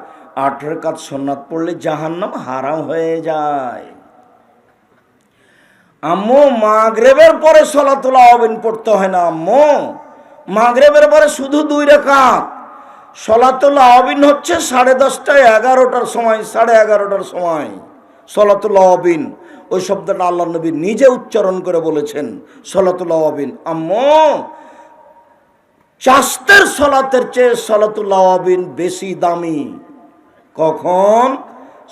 8 রাকাত সুন্নাত পড়লে জাহান্নাম হারাম হয়ে যায়। আম্মু মাগরিবের পরে সালাতুল আওয়াবিন পড়তে হয় না। আম্মু মাগরিবের পরে শুধু 2 রাকাত। সালাতুল আওয়াবিন হচ্ছে 10:30 11টার সময়, 11:30টার সময় সালাতুল আওয়াবিন। ওই শব্দটা আল্লাহ নবী নিজে উচ্চারণ করে বলেছেন, সালাতুল আওয়াবিন। আম্মু চাস্তের সালাতের চেয়ে সালাতুল আওয়াবিন বেশি দামি। কখন?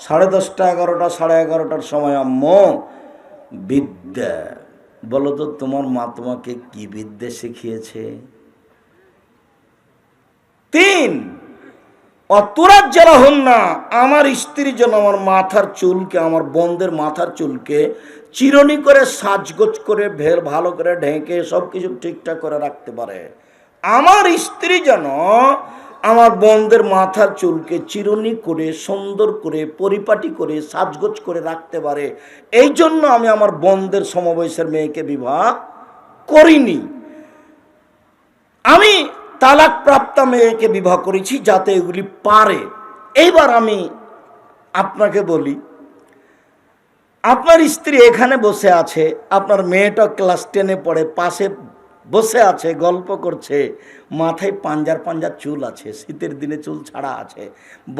10:30 11টা 11:30টার সময়। আম্মু বিদ্যা, বলো তো তোমার মা তোমাকে কি বিদ্যা শিখিয়েছে? 3, অতুরাত যারা হন না, আমার স্ত্রী যেন আমার মাথার চুলকে, আমার বোনদের মাথার চুলকে চিরুনি করে সাজগোজ করে ভালো করে ঢেকে সব কিছু ঠিকঠাক করে রাখতে পারে। আমার স্ত্রী যেন আমার বোনদের মাথার চুলকে চিরুনি করে সুন্দর করে পরিপাটি করে সাজগোজ করে রাখতে পারে। এই জন্য আমি আমার বোনদের সমবয়সের মেয়েকে বিবাহ করিনি। আমি তালাক প্রাপ্ত মেয়েকে বিবাহ করেছি যাতে এগুলি পারে। এইবার আমি আপনাকে বলি, আপনার স্ত্রী এখানে বসে আছে, আপনার মেয়েটা ক্লাস 10-এ পড়ে, পাশে বসে আছে, গল্প করছে, মাথায় পাঞ্জার পাঞ্জার চুল আছে, শীতের দিনে চুল ছাড়া আছে।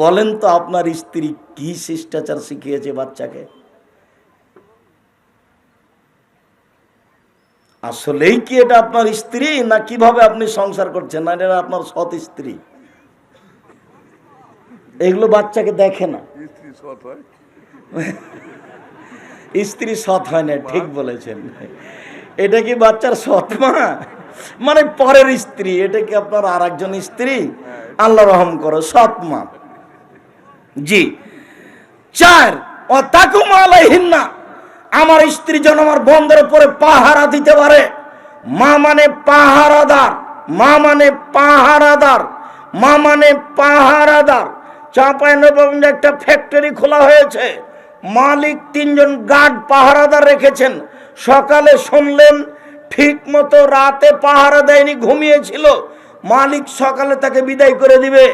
বলেন তো আপনার স্ত্রী কি শিষ্টাচার শিখিয়েছে বাচ্চাকে? আসলেই কি এটা আপনার স্ত্রী, না কিভাবে আপনি সংসার করছেন? না এটা আপনার সৎ স্ত্রী? এগুলো বাচ্চাকে দেখে না। স্ত্রী সৎ হয় না, ঠিক বলেছেন। এটা কি বাচ্চার সৎ মা? মানে পরের স্ত্রী। এটা কি আপনার আর একজন স্ত্রী? আল্লাহ রহম করো, সৎ মা। জি। 4, অতাকুম আলাইহিন্না, আমার স্ত্রী যেন আমার বোনদের উপরে পাহারা দিতে পারে। মা মানে পাহারাদার, মা মানে পাহারাদার, মা মানে পাহারাদার। চাঁপাইনবাবগঞ্জে একটা ফ্যাক্টরি খোলা হয়েছে, মালিক 3 জন গার্ড পাহারাদার রেখেছেন। সকালে শুনলেন ঠিক মতো রাতে পাহারা দেয়নি, ঘুমিয়েছিল। মালিক সকালে তাকে বিদায় করে দিবে।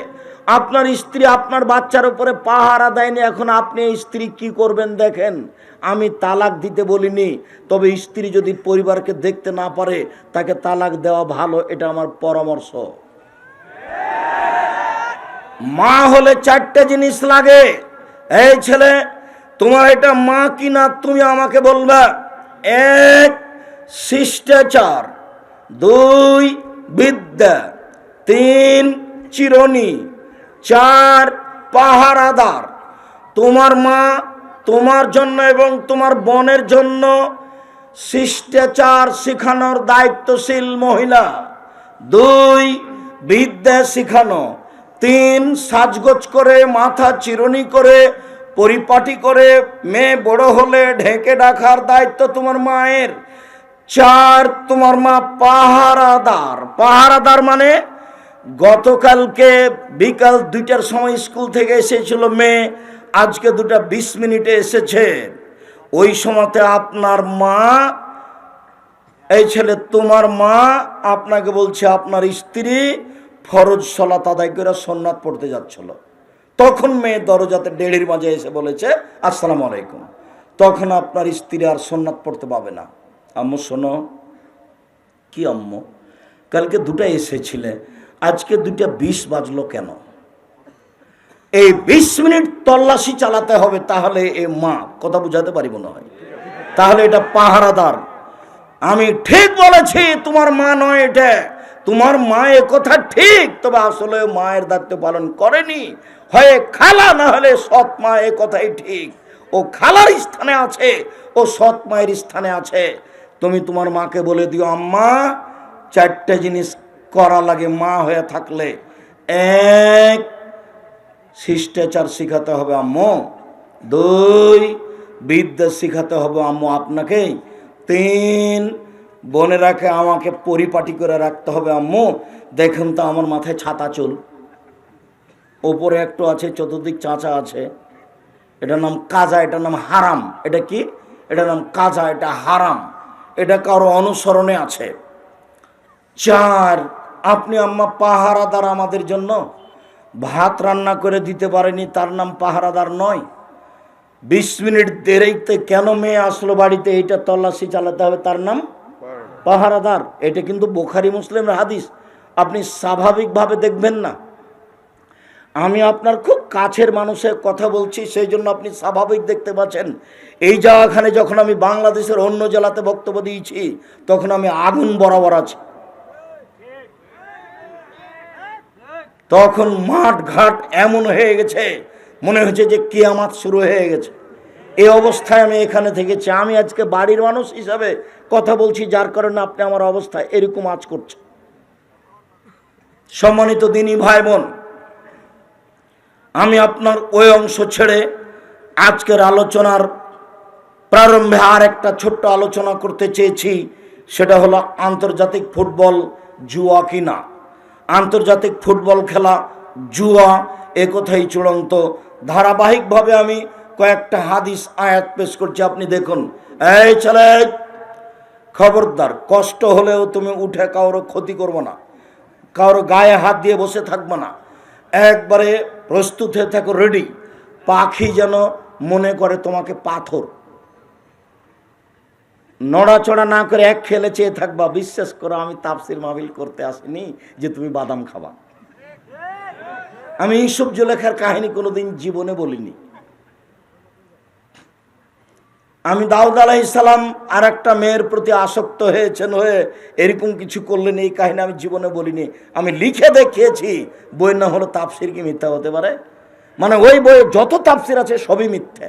আপনার স্ত্রী আপনার বাচ্চার উপরে পাহারা দেয়নি, এখন আপনি স্ত্রী কি করবেন দেখেন। আমি তালাক দিতে বলিনি, তবে স্ত্রী যদি পরিবারকে দেখতে না পারে তাকে তালাক দেওয়া ভালো, এটা আমার পরামর্শ। মা হলে 4টে জিনিস লাগে। এই ছেলে, তোমার এটা মা কি না তুমি আমাকে বলবা। 1 শিষ্টাচার, 2 বিদ্যা, 3 চিরণী, 4 পাহারাদার। তোমার মা তোমার জন্য এবং তোমার বোনের জন্য শিষ্টাচার শিখানোর দায়িত্বশীল মহিলা। 2 বিদ্যা শিখানো, 3 সাজগোজ করে মাথা চিরুনি করে পরিপাটি করে মেয়ে বড় হলে ঢেকে রাখার দায়িত্ব তোমার মায়ের। 4 তোমার মা পাহারাদার। পাহারাদার মানে গতকালকে বিকাল 2টার সময় স্কুল থেকে এসেছিল মেয়ে, আজকে 2টা 20 মিনিটে এসেছে। ওই সময়তে আপনার মা, এই ছেলে তোমার মা আপনাকে বলছে আপনার স্ত্রী ফরজ সালাত আদায় করে সুন্নাত পড়তে যাচ্ছিল, তখন মেয়ে দরজাতে দেড়ির মাঝে এসে বলেছে আসসালামু আলাইকুম। তখন আপনার স্ত্রী আর সুন্নাত পড়তে পাবে না। আম্মু শোনো। কি আম্মু? কালকে 2টা এসেছিলে, আজকে 2টা 20 বাজলো কেন? এই 20 মিনিট তল্লাশি চালাতে হবে, তাহলে এ মা। কথা বুঝাতে পারি মনে হয়? তাহলে এটা পাহারাদার। আমি ঠিক বলেছি, তোমার মা নয় এটা। তোমার মা এ কথা ঠিক, তবে আসলে মায়ের দায়িত্ব পালন করেনি। হয় খালা, না হলে সৎ মা। এ কথাই ঠিক। ও খালার স্থানে আছে, ও সৎ মায়ের স্থানে আছে। তুমি তোমার মাকে বলে দিও, আম্মা 4টে জিনিস করা লাগে মা হয়ে থাকলে। 1 শিষ্টাচার শিখাতে হবে আম্মু, 2 বিদ্যা শিখাতে হবে আম্মু আপনাকে, 3 বোনেরাকে আমাকে পরিপাটি করে রাখতে হবে আম্মু। দেখুন তো আমার মাথায় ছাতা চুল, ওপরে একটু আছে, চতুর্দিক চাঁচা আছে। এটার নাম কাজা, এটার নাম হারাম। এটা কি? এটার নাম কাজা, এটা হারাম। এটা কারো অনুসরণে আছে। 4 আপনি আম্মা পাহারাদার আমাদের জন্য। ভাত রান্না করে দিতে পারেনি, তার নাম পাহারাদার নয়। 20 মিনিট দেরিতে কেন মেয়ে আসলো বাড়িতে, এইটা তল্লাশি চালাতে হবে, তার নাম পাহারাদার। এটা কিন্তু বুখারী মুসলিমের হাদিস, আপনি স্বাভাবিকভাবে দেখবেন না। আমি আপনার খুব কাছের মানুষের কথা বলছি, সেই জন্য আপনি স্বাভাবিক দেখতে পাচ্ছেন। এই জায়গাখানে যখন আমি বাংলাদেশের অন্য জেলাতে বক্তব্য দিয়েছি, তখন আমি আগুন বরাবর আছি। তখন মাঠ ঘাট এমন হয়ে গেছে, মনে হচ্ছে যে কিয়ামত শুরু হয়ে গেছে। এই অবস্থায় আমি এখানে থেকেছি। আমি আজকে বাড়ির মানুষ হিসাবে কথা বলছি, যার কারণে আপনি আমার অবস্থা এরকম আজ করছে। সম্মানিত দিনী ভাই বোন, আমি আপনার ওই অংশ ছেড়ে আজকের আলোচনার প্রারম্ভে আর একটা ছোট্ট আলোচনা করতে চেয়েছি। সেটা হলো আন্তর্জাতিক ফুটবল জুয়া কিনা। আন্তর্জাতিক ফুটবল খেলা জুয়া, এ কথাই চূড়ান্ত। ধারাবাহিকভাবে আমি কয়েকটা হাদিস আয়াত পেশ করছি, আপনি দেখুন। এই ছেলে, খবরদার, কষ্ট হলেও তুমি উঠে কারো ক্ষতি করবো না, কারো গায়ে হাত দিয়ে বসে থাকবো না। একবারে প্রস্তুত হয়ে থাকো, রেডি। পাখি যেন মনে করে তোমাকে পাথর। নড়াচড়া না করে এক খেলে চেয়ে থাকবা। বিশ্বাস করো, আমি তাফসির মাহফিল করতে আসিনি যে তুমি বাদাম খাবা। আমি ইউসুফ জুলেখার কাহিনী কোনোদিন জীবনে বলিনি। আমি দাউদ আলাইহিস সালাম আর একটা মেয়ের প্রতি আসক্ত হয়েছেন, হয়ে এরকম কিছু করলেন, এই কাহিনী আমি জীবনে বলিনি। আমি লিখে দেখিয়েছি। বই না হলো তাফসির কি মিথ্যা হতে পারে? মানে ওই বইয়ে যত তাফসির আছে সবই মিথ্যা।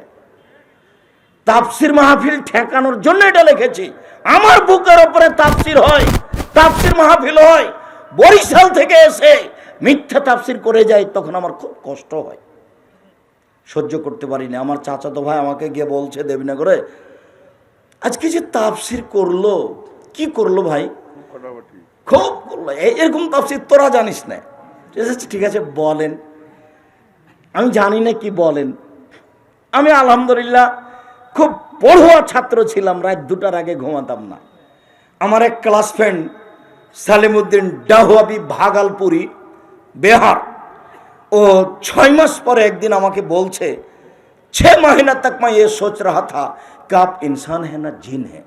তাফসির মাহফিল ঠেকানোর জন্য এটা লিখেছি। আমার বুকের উপরে তাফসির হয়, তাফসির মাহফিল হয়, বরিশাল থেকে এসে মিথ্যা তাফসির করে যায়, তখন আমার খুব কষ্ট হয়, সহ্য করতে পারি না। আমার চাচাতো ভাই আমাকে গিয়ে বলছে দেবীনগরে, আজকে যে তাফসির করলো, কি করলো ভাই? খুব করলো, এরকম তাফসির তোরা জানিস না। ঠিক আছে বলেন। আমি জানি না কি বলেন। আমি আলহামদুলিল্লাহ খুব পড়ুয়া ছাত্র ছিলাম, রাত 2টার আগে ঘুমাতাম না। আমার এক ক্লাস ফ্রেন্ড সালিমউদ্দিন ডাহুয়াবি, ভাগালপুরি, বিহার, ও 6 मास পরে একদিন আমাকে বলছে 6 महीना तक मैं ये सोच रहा था कि आप इंसान है ना जिन है।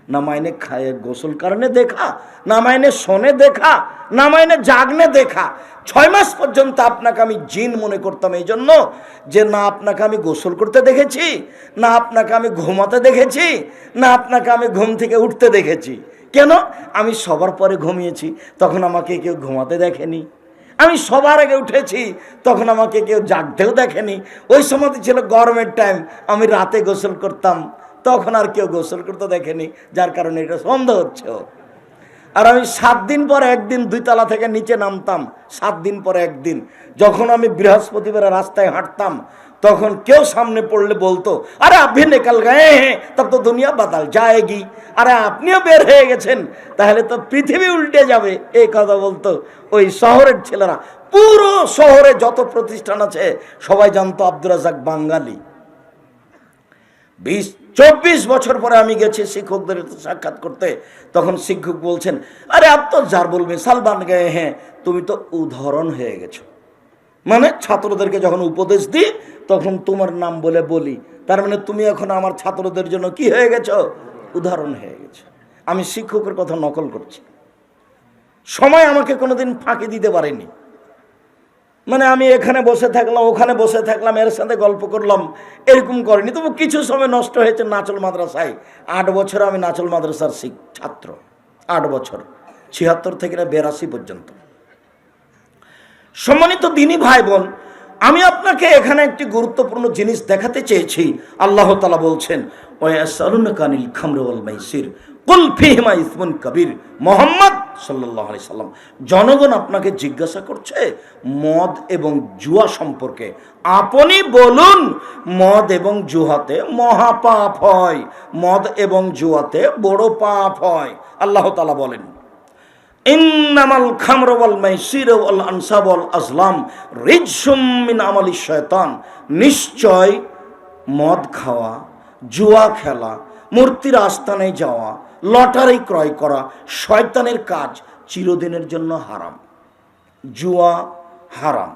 ना मैंने खाए गोसल करने देखा, ना मैंने सोने देखा, ना मैंने जागने देखा। 6 मास পর্যন্ত আপনাকে আমি জিন মনে করতাম এই জন্য যে না আপনাকে আমি গোসল করতে দেখেছি, না আপনাকে আমি ঘুমাতে দেখেছি, না আপনাকে আমি ঘুম থেকে উঠতে দেখেছি। কেন? আমি সবার পরে ঘুমিয়েছি, তখন আমাকে কেউ ঘুমাতে দেখেনি। আমি সবার আগে উঠেছি, তখন আমাকে কেউ জাগতেও দেখেনি। ওই সময় ছিল গরমের টাইম, আমি রাতে গোসল করতাম, তখন আর কেউ গোসল করতে দেখেনি, যার কারণে এটা সন্দেহ হচ্ছে। আর আমি 7 दिन পর একদিন 2 তলা থেকে নিচে নামতাম। 7 दिन পর একদিন যখন আমি বৃহস্পতিবার রাস্তায় হাঁটতাম, তখন কেউ সামনে পড়লে বলতো, আরে আপনি নিকল গয়ে হ্যাঁ, তব তো দুনিয়া বদল যায়গি। আরে আপনিও বের হয়ে গেছেন, তাহলে তো পৃথিবী উল্টে যাবে। এই কথা বলতো ওই শহরের ছেলেরা। পুরো শহরে যত প্রতিষ্ঠান আছে সবাই জানতো আব্দুর রাজ্জাক বাঙালি। 20-24 বছর পরে আমি গেছি শিক্ষকদের সাক্ষাৎ করতে, তখন শিক্ষক বলছেন, আরে আপ তো জারবুল মিসাল বান গয়ে হ্যাঁ, তুমি তো উদাহরণ হয়ে গেছো। মানে ছাত্রদেরকে যখন উপদেশ দিই তখন তোমার নাম বলে বলি, তার মানে তুমি এখন আমার ছাত্রদের জন্য কি হয়ে গেছো? উদাহরণ হয়ে গেছো। আমি শিক্ষকের কথা নকল করছি। সময় আমাকে কোনোদিন ফাঁকি দিতে পারেনি। মানে আমি এখানে বসে থাকলাম, ওখানে বসে থাকলাম, এর সাথে গল্প করলাম, এরকম করেনি। তবু কিছু সময় নষ্ট হয়েছে নাচল মাদ্রাসায়। 8 বছর আমি নাচল মাদ্রাসার ছাত্র। 8 বছর, 76 থেকে 82 পর্যন্ত। সম্মানিত দিনী ভাই বোন, আমি আপনাকে এখানে একটি গুরুত্বপূর্ণ জিনিস দেখাতে চেয়েছি। আল্লাহ তাআলা বলছেন, ওয়ায়াসালুনাকা আনিল খামরি ওয়াল মাইসির কুল ফীহিমা ইসমুন কাবীর। মুহাম্মদ সাল্লাল্লাহু আলাইহি সাল্লাম, জনগণ আপনাকে জিজ্ঞাসা করছে মদ এবং জুয়া সম্পর্কে। আপনি বলুন মদ এবং জুয়াতে মহাপাপ হয়, মদ এবং জুয়াতে বড় পাপ হয়। আল্লাহ তাআলা বলেন, ইন্নামাল খামরু ওয়াল মাইসির ওয়াল আনসাব ওয়াল আজলাম রিজসুম মিন আমালিশ শয়তান। নিশ্চয় মদ খাওয়া, জুয়া খেলা, মূর্তির আস্তানায় যাওয়া, লটারি ক্রয় করা শয়তানের কাজ, চিরদিনের জন্য হারাম। জুয়া হারাম।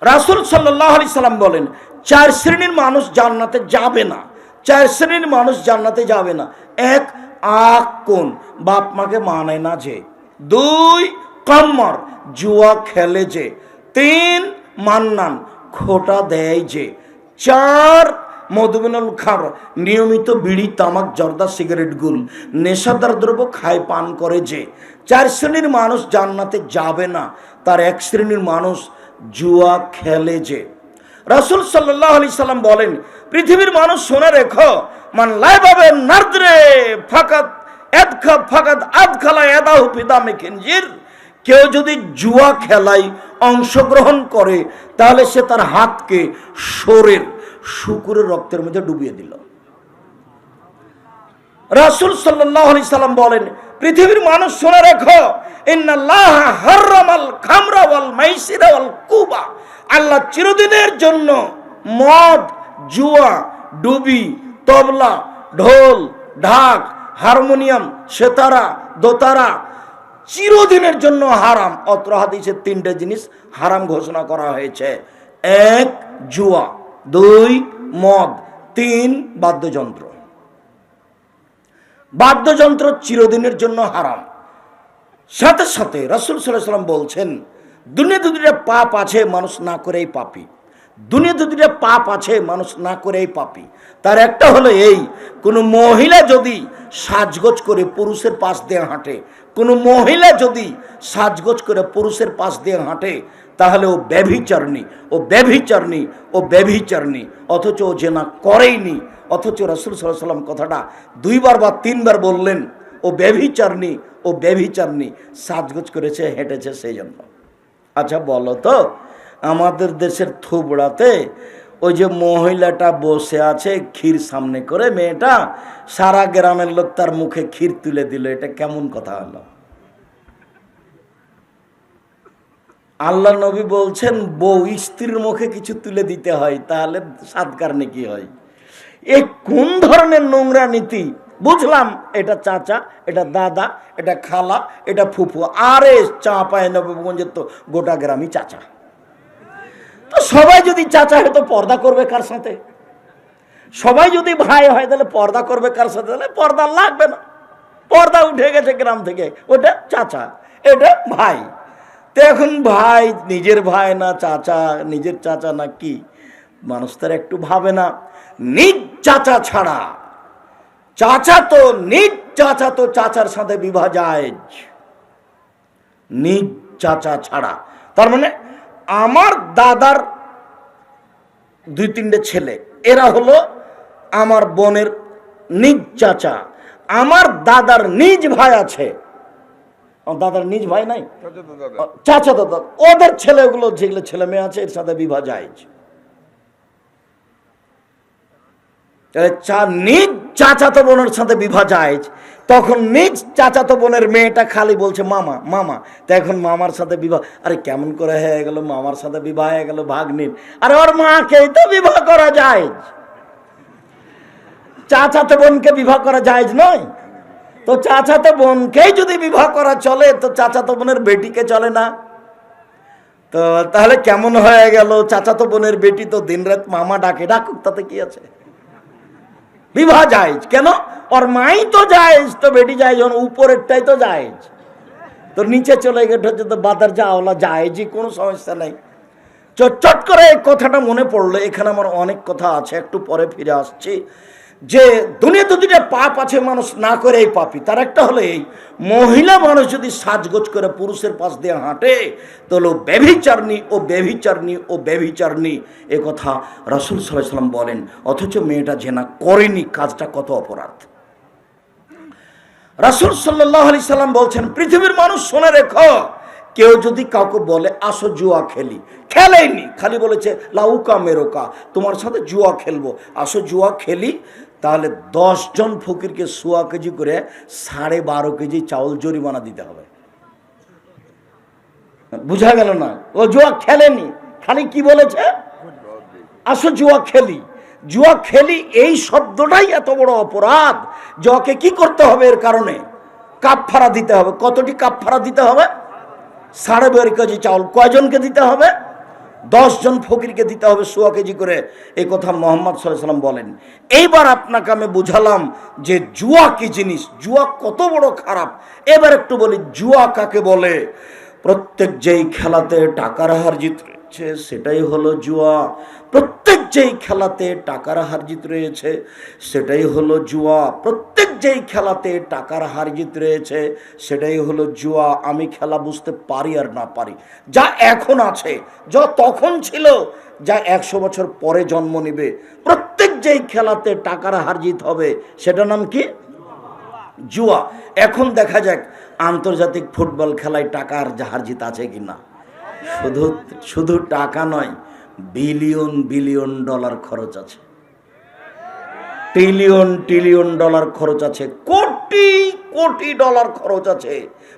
রাসূল সাল্লাল্লাহু আলাইহি সাল্লাম বলেন, 4 শ্রেণীর মানুষ জান্নাতে যাবে না। 4 শ্রেণীর মানুষ জান্নাতে যাবে না। 1, আকুন, বাপ মাকে মানে না যে। 2, কাম্মার, জুয়া খেলে যে। 3, মান্নান, খোটা দেয় যে। 4, মধুমিনুল খার, নিয়মিত বিড়ি, তামাক, জর্দা, সিগারেট, গুল, নেশাদার দ্রব্য খায়, পান করে যে। 4 শ্রেণীর মানুষ জান্নাতে যাবে না। তার 1 শ্রেণীর মানুষ জুয়া খেলে যে। রাসূল সাল্লাল্লাহু আলাইহি সাল্লাম বলেন, পৃথিবীর মানুষ শুনে রেখো, মান লাইবাবে নারদরে ফাকাত আদখালা ইয়াদাহু ফি দামি খিনজির। কেউ যদি জুয়া খেলায় অংশগ্রহণ করে তাহলে সে তার হাতকে শরীর শুকুরের রক্তের মধ্যে ডুবিয়ে দিল। রাসূল সাল্লাল্লাহু আলাইহি সাল্লাম বলেন, পৃথিবীর মানুষ শুনে রেখো, ইন্নাল্লাহা হারামাল খামরা ওয়াল মাইসিরা ওয়াল কুবা। আল্লাহ চিরদিনের জন্য মদ, জুয়া, ডুবি, তবলা, ঢোল, ঢাক, হারমোনিয়াম, সেতারা, দোতারা চিরদিনের জন্য হারাম। অত্র হাদিসে 3টে জিনিস হারাম ঘোষণা করা হয়েছে। 1, জুয়া, 2, মদ, 3, বাদ্যযন্ত্র। বাদ্যযন্ত্র চিরদিনের জন্য হারাম। সাথে সাথে রাসূল সাল্লাল্লাহু আলাইহি সাল্লাম বলছেন, দুনিয়াতে 2টা পাপ আছে, মানুষ না করেই পাপী। দুনিয়াতে 2টা পাপ আছে, মানুষ না করেই পাপী। তার একটা হলো এই, কোনো মহিলা যদি সাজগোজ করে পুরুষের পাশ দিয়ে হাঁটে, কোনো মহিলা যদি সাজগোজ করে পুরুষের পাশ দিয়ে হাঁটে, তাহলে ও ব্যভিচারিণী, ও ব্যভিচারিণী, ও ব্যভিচারিণী। অথচ ও জেনা করেইনি, অথচ রাসূল সাল্লাল্লাহু আলাইহি সাল্লাম কথাটা 2 বার বা 3 বার বললেন, ও ব্যভিচারিণী, ও ব্যভিচারিণী, সাজগোজ করেছে, হেঁটেছে সেই জন্য। আচ্ছা বলো তো, আমাদের দেশের থুবড়াতে ওই যে মহিলাটা বসে আছে ক্ষীর সামনে করে, মেয়েটা, সারা গ্রামের লোক তার মুখে ক্ষীর তুলে দিল, এটা কেমন কথা হলো? আল্লাহ নবী বলছেন বউ স্ত্রীর মুখে কিছু তুলে দিতে হয়, তাহলে সাদকার নেকি হয়। এ কোন ধরনের নোংরা নীতি? বুঝলাম এটা চাচা, এটা দাদা, এটা খালা, এটা ফুফু। আরে চাঁপাইনবাবগঞ্জের তো গোটা গ্রামই চাচা। তো সবাই যদি চাচা হয় তো পর্দা করবে কার সাথে? সবাই যদি ভাই হয় তাহলে পর্দা করবে কার সাথে? তাহলে পর্দা লাগবে না, পর্দা উঠে গেছে গ্রাম থেকে। ওটা চাচা, এটা ভাই। তো এখন ভাই নিজের ভাই না চাচা, নিজের চাচা না কি, মানুষ তার একটু ভাবে না। নিজ চাচা ছাড়া চাচা তো, নিজ চাচা তো চাচার সাথে বিবাহ জায়েজ, নিজ চাচা ছাড়া। তার মানে আমার দাদার 2-3টে ছেলে, এরা হলো আমার বোনের নিজ চাচা। আমার দাদার নিজ ভাই আছে, দাদার নিজ ভাই নাই, চাচা দাদা, ওদের ছেলেগুলো যেগুলো ছেলে মেয়ে আছে এর সাথে বিবাহ জায়েজ। নিজ চাচাতো বোনের সাথে বিবাহ জায়েজ। তখন নিজ চাচাতো বোনের মেয়েটা খালি বলছে মামা মামা, তো এখন মামার সাথে বিবাহ। আরে কেমন করে হয়ে গেল মামার সাথে বিবাহ হয়ে গেল ভাগ্নির? আরে ওর মাকেই তো বিবাহ করা জায়েজ, চাচাতো বোনকে বিবাহ করা জায়েজ নয়? তো চাচাতো বোনকেই যদি বিবাহ করা চলে তো চাচাতো বোনের বেটিকে চলে না? তো তাহলে কেমন হয়ে গেল? চাচাতো বোনের বেটি তো দিনরাত মামা ডাকে, ডাকুক, তাতে কি আছে? বিবাহ জায়েজ। কেন? ওর মাই তো জায়েজ, তো বেটি জায়েজ, উপরেরটাই তো জায়েজ, তো নিচে চলে গেছে তো বাদার যাওয়ালা জায়েজই, কোনো সমস্যা নাই। চট করে এই কথাটা মনে পড়লো। এখানে আমার অনেক কথা আছে, একটু পরে ফিরে আসছি। যে দুনিয়াতে দুইটা পাপ আছে মানুষ না করে এই পাপী। তার একটা হলো এই, মহিলা মানুষ যদি সাজগোজ করে পুরুষের পাশ দিয়ে হাঁটে তাহলে ব্যভিচারণী ও ব্যভিচারণী ও ব্যভিচারণী, এ কথা রাসূল সাল্লাল্লাহু আলাইহি ওয়াসাল্লাম বলেন। অথচ মেয়েটা জেনা করেনি, কাজটা কত অপরাধ। রাসূল সাল্লাল্লাহু আলাইহি সাল্লাম বলছেন, পৃথিবীর মানুষ শুনে রেখো, কেউ যদি কাউকে বলে আসো জুয়া খেলি, খেলেইনি, খালি বলেছে লাউকা মেরোকা, তোমার সাথে জুয়া খেলবো, আসো জুয়া খেলি, তাহলে 10 জন ফকিরকে 1.25 কেজি করে 12.5 কেজি চাউল জরিমানা দিতে হবে। বুঝা গেল না? ও জুয়া খেলেনি, খালি কি বলেছে আসো জুয়া খেলি। জুয়া খেলি এই শব্দটাই এত বড় অপরাধ যে ওকে কি করতে হবে? এর কারণে কাফফারা দিতে হবে। কতটি কাফফারা দিতে হবে? 12.5 কেজি চাউল। কয়জনকে দিতে হবে? 10 জন ফকিরকে দিতে হবে 1.25 কেজি করে। এই কথা মুহাম্মদ সাল্লাল্লাহু আলাইহি ওয়াসাল্লাম বলেন। এইবার আপনাকে আমি বুঝালাম যে জুয়া কি জিনিস, জুয়া কত বড় খারাপ। এবার একটু বলি জুয়া কাকে বলে। প্রত্যেক যেই খেলাতে টাকার হার জিত রয়েছে সেটাই হলো জুয়া। প্রত্যেক যেই খেলাতে টাকার হার জিত রয়েছে সেটাই হলো জুয়া। প্রত্যেক যেই খেলাতে টাকার হার জিত রয়েছে সেটাই হলো জুয়া। আমি খেলা বুঝতে পারি আর না পারি, যা এখন আছে, যা তখন ছিল, যা 100 বছর পরে জন্ম নেবে, প্রত্যেক যেই খেলাতে টাকার হার জিত হবে সেটার নাম কি? জুয়া। এখন দেখা যাক আন্তর্জাতিক ফুটবল খেলায় টাকার হার জিত আছে কিনা। শুধু টাকা নয়, বিলিয়ন বিলিয়ন ডলার খরচ আছে, ট্রিলিয়ন ডলার খরচ আছে, কোটি কোটি ডলার খরচ আছে।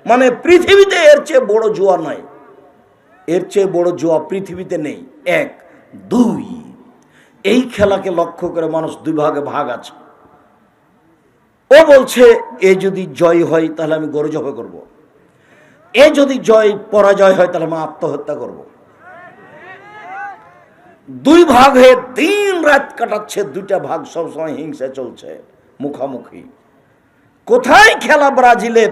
মানে পৃথিবীতে এর চেয়ে বড় জুয়া নয়, এর চেয়ে বড় জুয়া পৃথিবীতে নেই। 1, 2, এই খেলাকে লক্ষ্য করে মানুষ 2 ভাগে ভাগ আছে। ও বলছে এ যদি জয় হয় তাহলে আমি গরু জবাই করব, এ যদি পরাজয় হয় তাহলে আমি আত্মহত্যা করব। 2 ভাগ হয়ে দিন রাত কাটাচ্ছে। 2টা ভাগ সবসময় হিংসা চলছে, মুখামুখি। কোথায় খেলা? ব্রাজিলে,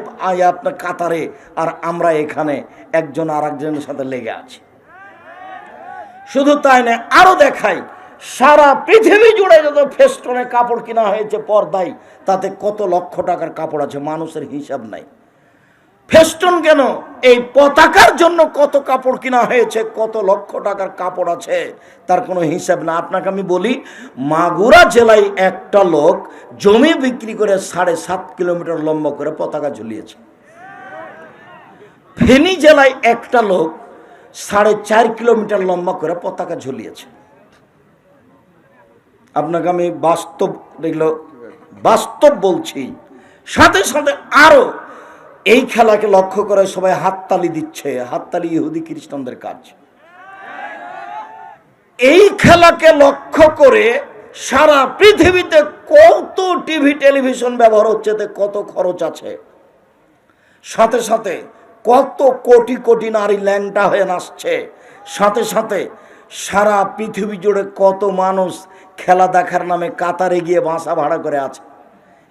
আপনার কাতারে, আর আমরা এখানে একজন আর একজনের সাথে লেগে আছি। শুধু তাই না, আরো দেখাই, সারা পৃথিবী জুড়ে যত ফেস্টনে কাপড় কিনা হয়েছে পর্দায়, তাতে কত লক্ষ টাকার কাপড় আছে, মানুষের হিসাব নাই। ফেস্টন কেন? এই পতাকার জন্য কত কাপড় কিনা হয়েছে, কত লক্ষ টাকার কাপড় আছে, তার কোনো হিসাব না। আপনাকে আমি বলি, মাগুরা জেলায় একটা লোক জমি বিক্রি করে 7.5 কিলোমিটার লম্বা করে পতাকা ঝুলিয়েছে। ফেনী জেলায় একটা লোক 4.5 কিলোমিটার লম্বা করে পতাকা ঝুলিয়েছে। আপনাকে আমি বাস্তব বলছি। সাথে সাথে আরো এই খেলাকে লক্ষ্য করে সবাই হাততালি দিচ্ছে। হাততালি ইহুদি খ্রিস্টানদের কাজ। এই খেলাকে লক্ষ্য করে সারা পৃথিবীতে কত টিভি টেলিভিশন ব্যবহার হচ্ছে, কত খরচ আছে, সাথে সাথে কত কোটি কোটি নারী ল্যাংটা হয়ে নাচছে, সাথে সাথে সারা পৃথিবী জুড়ে কত মানুষ খেলা দেখার নামে কাতারে গিয়ে বাসা ভাড়া করে আছে।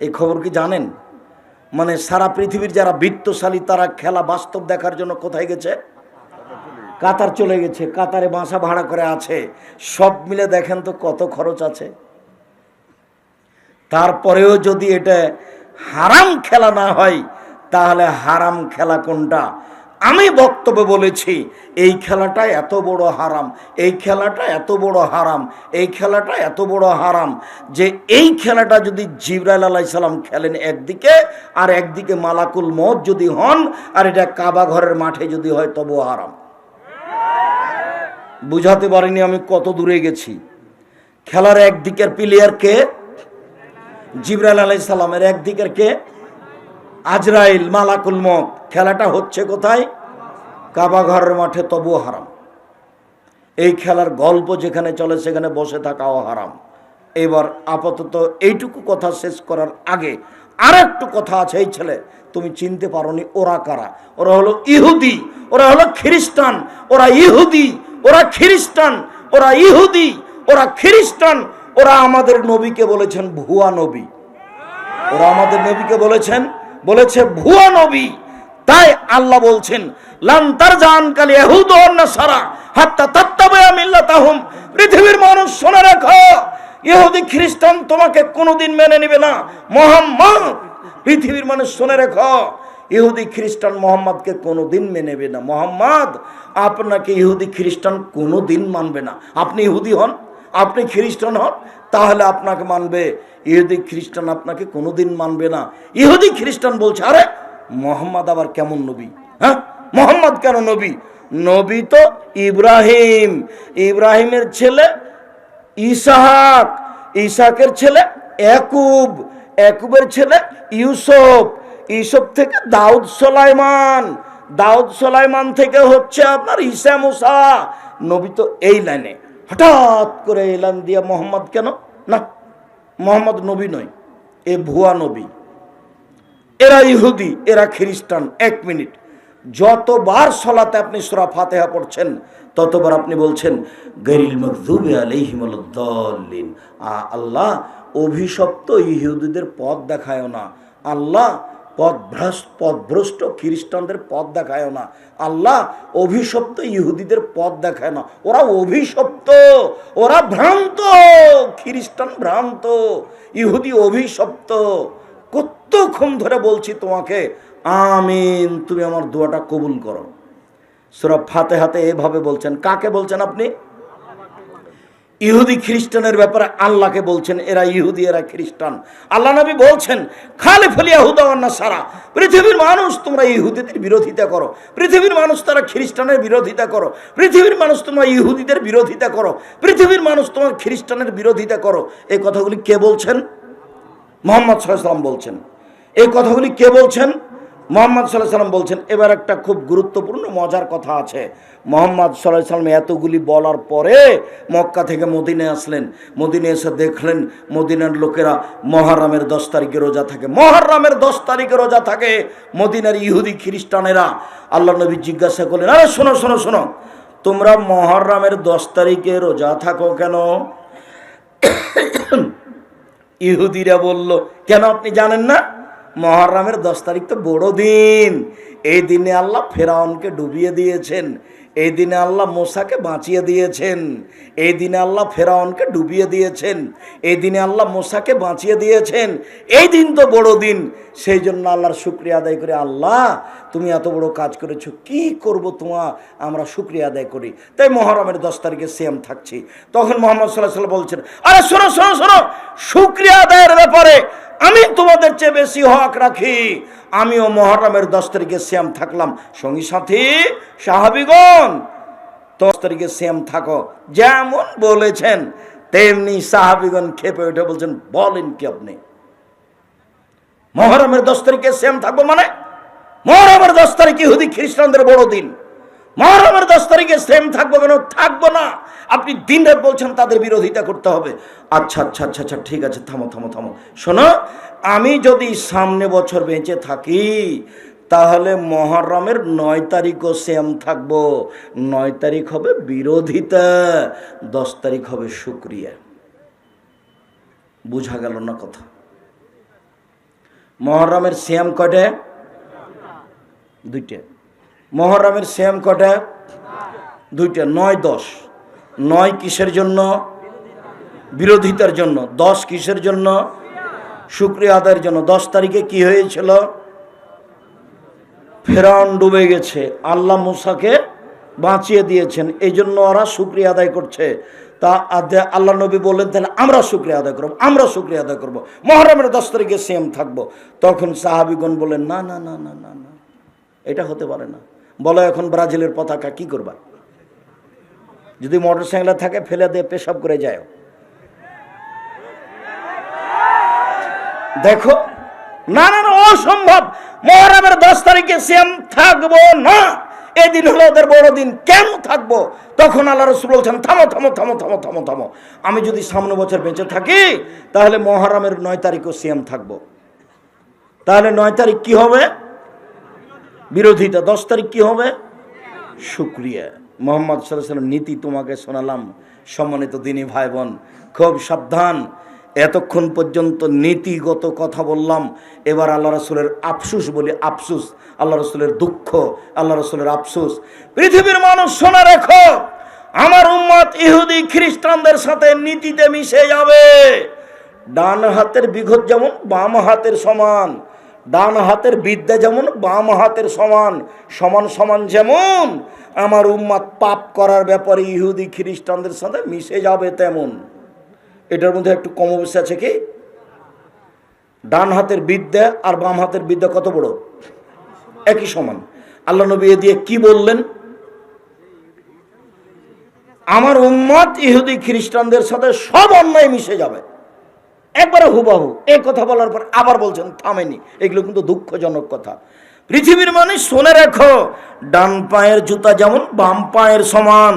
এই খবর কি জানেন? মানে সারা পৃথিবীর যারা বিত্তশালী তারা খেলা বাস্তব দেখার জন্য কোথায় গেছে? কাতার চলে গেছে, কাতারে বাসা ভাড়া করে আছে। সব মিলে দেখেন তো কত খরচ আছে। তারপরেও যদি এটা হারাম খেলা না হয়, তাহলে হারাম খেলা কোনটা? আমি বক্তব্যে বলেছি এই খেলাটা এত বড় হারাম, এই খেলাটা এত বড় হারাম, এই খেলাটা এত বড় হারাম যে এই খেলাটা যদি জিবরাইল আলাইহিস সালাম খেলেন একদিকে, আর একদিকে মালাকুল মউত যদি হন, আর এটা কাবা ঘরের মাঠে যদি হয় তবুও হারাম। বুঝাতে পারিনি আমি কত দূরে গেছি। খেলার একদিকের প্লেয়ার কে? জিবরাইল আলাইহিস সালামের একদিকের কে? আজরাইল, মালাকুল মউত। খেলাটা হচ্ছে কোথায়? কাবা ঘরের মাঠে, তবুও হারাম। এই খেলার গল্প যেখানে চলে সেখানে বসে থাকাও হারাম। এবার আপাতত এইটুকু কথা শেষ করার আগে আর একটু কথা আছে। এই ছেলে তুমি চিনতে পারোনি, ওরা কারা? ওরা হলো ইহুদি, ওরা হলো খ্রিস্টান। ওরা ইহুদি, ওরা খ্রিস্টান, ওরা ইহুদি, ওরা খ্রিস্টান। ওরা আমাদের নবীকে বলেছেন ভুয়া নবী। ওরা আমাদের নবীকে বলেছে ভুয়া নবী। তাই আল্লাহ বলছেন লান তারজান কাল ইয়াহুদ ওয়ান নাসারা হাত্তা তাত্তাবিয়া মিল্লাতাহুম। পৃথিবীর মানুষ শুনে রাখো, ইহুদি খ্রিস্টান তোমাকে কোনোদিন মেনে নেবে না। মুহাম্মদ, পৃথিবীর মানুষ শুনে রাখো, ইহুদি খ্রিস্টান মোহাম্মদকে কোনোদিন মেনে নেবে না। মোহাম্মদ আপনাকে ইহুদি খ্রিস্টান কোনোদিন মানবে না। আপনি ইহুদি হন, আপনি খ্রিস্টান হন, তাহলে আপনাকে মানবে। ইহুদি খ্রিস্টান আপনাকে কোনোদিন মানবে না। ইহুদি খ্রিস্টান বলছে আরে মোহাম্মদ আবার কেমন নবী? হ্যাঁ, মোহাম্মদ কেন নবী? নবী তো ইব্রাহিম, ইব্রাহিমের ছেলে ইসহাক, ইসহাকের ছেলে ইয়াকুব, ইয়াকুবের ছেলে ইউসুফ, ইউসুফ থেকে দাউদ সুলাইমান, দাউদ সুলাইমান থেকে হচ্ছে আপনার ঈসা মুসা। নবী তো এই লাইনে। হঠাৎ করে এই লাইন দিয়া মোহাম্মদ কেন? না, মোহাম্মদ নবী নয়, এ ভুয়া নবী। এরা ইহুদি, এরা খ্রিস্টান। এক মিনিট, যতবার সলাতে আপনি সূরা ফাতিহা পড়ছেন ততবার আপনি বলছেন গায়রিল মাগযুবি আলাইহিম ওয়ালাদ-দাল্লিন। আল্লাহ অভিশপ্ত ইহুদিদের পথ দেখায়ও না। আল্লাহ পথভ্রষ্ট খ্রিস্টানদের পথ দেখায়ও না। আল্লাহ অভিশপ্ত ইহুদিদের পথ দেখায় না। ওরা অভিশপ্ত, ওরা ভ্রান্ত। খ্রিস্টান ভ্রান্ত, ইহুদি অভিশপ্ত। কতক্ষণ ধরে বলছি তোমাকে আমিন, তুমি আমার দোয়াটা কবুল করো। সূরা ফাতিহাতে এভাবে বলছেন। কাকে বলছেন আপনি? ইহুদি খ্রিস্টানের ব্যাপারে আল্লাহকে বলছেন এরা ইহুদি, এরা খ্রিস্টান। আল্লাহ নবী বলছেন খালিফুল ইয়াহুদা ওয়ান নাসারা, পৃথিবীর মানুষ তোমরা ইহুদিদের বিরোধিতা করো, পৃথিবীর মানুষ তারা খ্রিস্টানের বিরোধিতা করো, পৃথিবীর মানুষ তোমরা ইহুদিদের বিরোধিতা করো, পৃথিবীর মানুষ তোমার খ্রিস্টানের বিরোধিতা করো। এই কথাগুলি কে বলছেন? মুহাম্মদ সাল্লাল্লাহু আলাইহি ওয়াসাল্লাম বলছেন। এই কথাগুলি কে বলছেন? মুহাম্মদ সাল্লাল্লাহু আলাইহি ওয়াসাল্লাম বলছেন। এবার একটা খুব গুরুত্বপূর্ণ মজার কথা আছে। মুহাম্মদ সাল্লাল্লাহু আলাইহি ওয়াসাল্লাম এতগুলি বলার পরে মক্কা থেকে মদিনায় আসলেন। মদিনায় এসে দেখলেন মদিনার লোকেরা মুহররমের 10 তারিখে রোজা থাকে। মুহররমের 10 তারিখে রোজা থাকে মদিনার ইহুদি খ্রিস্টানেরা। আল্লাহ নবী জিজ্ঞাসা করলেন, আরে শোনো শোনো শোনো, তোমরা মুহররমের 10 তারিখে রোজা থাকো কেন? ইহুদিরা বলল, কেন আপনি জানেন না? মুহররমের 10 তারিখ তো বড় দিন। এই দিনে আল্লাহ ফেরাউনকে ডুবিয়ে দিয়েছেন, এই দিনে আল্লাহ মুসাকে বাঁচিয়ে দিয়েছেন, এই দিনে আল্লাহ ফেরাউনকে ডুবিয়ে দিয়েছেন, এই দিনে আল্লাহ মুসাকে বাঁচিয়ে দিয়েছেন। এই দিন তো বড় দিন, সেই জন্য আল্লাহর শুকরিয়া আদায় করে, আল্লাহ তুমি এত বড় কাজ করেছো, কি করব তোমার, আমরা শুকরিয়া আদায় করি। তাই মুহররমের 10 তারিখে সিয়াম থাকছি। তখন মুহাম্মদ সাল্লাল্লাহু আলাইহি ওয়াসাল্লাম বলছেন, আরে শোনো শোনো শোনো, শুকরিয়া আদায়ের ব্যাপারে আমি তোমাদের চেয়ে বেশি হক রাখি। আমিও মুহররমের 10 তারিখে সিয়াম থাকলাম, সঙ্গী সাথী সাহাবীগণ 10 তারিখে সিয়াম থাকো। যেমন বলেছেন তেমনি সাহাবীগণ খেপে উঠে বলছেন, বলেন কি আপনি? মুহররমের 10 তারিখে সিয়াম থাকবো মানে? মুহররমের 10 তারিখ ইহুদি খ্রিস্টানদের বড় দিন। মুহররমের 10 তারিখে সেম থাকবো কেন? থাকবো না। আপনি দিন রাত বলছেন তাদের বিরোধিতা করতে হবে। আচ্ছা আচ্ছা আচ্ছা আচ্ছা ঠিক আছে, থামো থামো থামো। শোনো, আমি যদি সামনে বছর বেঁচে থাকি তাহলে মুহররমের 9 তারিখও সেম থাকবো। 9 তারিখ হবে বিরোধিতা, 10 তারিখ হবে শুকরিয়া। বুঝা গেল না কথা? মুহররমের সিয়াম কয়টা? 2টা। মুহররমের সিয়াম কয়টা? 2টা। 9, 10। 9 কিসের জন্য? বিরোধিতার জন্য। 10 কিসের জন্য? শুকরিয়া আদায়ের জন্য। 10 তারিখে কি হয়েছিল? ফেরাউন ডুবে গেছে, আল্লাহ মুসাকে বাঁচিয়ে দিয়েছেন, এই জন্য ওরা শুকরিয়া আদায় করছে। তা আল্লাহ নবী বললেন তাহলে আমরা শুকরিয়া আদায় করবো, আমরা শুকরিয়া আদায় করবো, মুহররমের 10 তারিখে সেম থাকবো। তখন সাহাবীগণ বলেন না না না না না না, এটা হতে পারে না। বলো এখন ব্রাজিলের পতাকা কি করবা? যদি মোটর সাইকেলে থাকে ফেলে দিয়ে পেশাব করে যায়। দেখো, না না না, অসম্ভব। মুহররমের 10 তারিখে সিয়াম থাকবো না, এদিন হলো ওদের বড় দিন, কেন থাকবো? তখন আল্লাহ রাসূল বলছেন থামো থামো থামো থামো থামো থামো, আমি যদি সামনে বছর বেঁচে থাকি তাহলে মুহররমের 9 তারিখও সিয়াম থাকবো। তাহলে 9 তারিখ কি হবে? বিরোধিতা। 10 তারিখ কি হবে? শুকরিয়া। মুহাম্মদ সাল্লাল্লাহু আলাইহি ওয়াসাল্লাম নীতি তোমাকে শোনালাম। সম্মানিত দিনী ভাই বোন, খুব সাবধান। এতক্ষণ পর্যন্ত নীতিগত কথা বললাম, এবার আল্লাহ রাসূলের আফসোস বলি। আফসোস, আল্লাহ রাসূলের দুঃখ, আল্লাহ রাসূলের আফসোস। পৃথিবীর মানুষ শোনা রেখো, আমার উম্মত ইহুদি খ্রিস্টানদের সাথে নীতিতে মিশে যাবে। ডান হাতের বিঘত যেমন বাম হাতের সমান, ডান হাতের বিদ্যা যেমন বাম হাতের সমান, সমান সমান যেমন আমার উম্মত পাপ করার ব্যাপারে ইহুদি খ্রিস্টানদের সাথে মিশে যাবে তেমন। এটার মধ্যে একটু কম অবস্থা আছে কি? ডান হাতের বিদ্যা আর বাম হাতের বিদ্যা কত বড়? একই সমান। আল্লাহ নবী এ দিয়ে কি বললেন? আমার উম্মত ইহুদি খ্রিস্টানদের সাথে সব অন্যায় মিশে যাবে, একবারে হুবাহু। এই কথা বলার পর আবার বলছেন থামেনি। এগুলো কিন্তু দুঃখজনক কথা। পৃথিবীর মানুষ শুনে রাখো, ডান পায়ের জুতা যেমন বাম পায়ের সমান,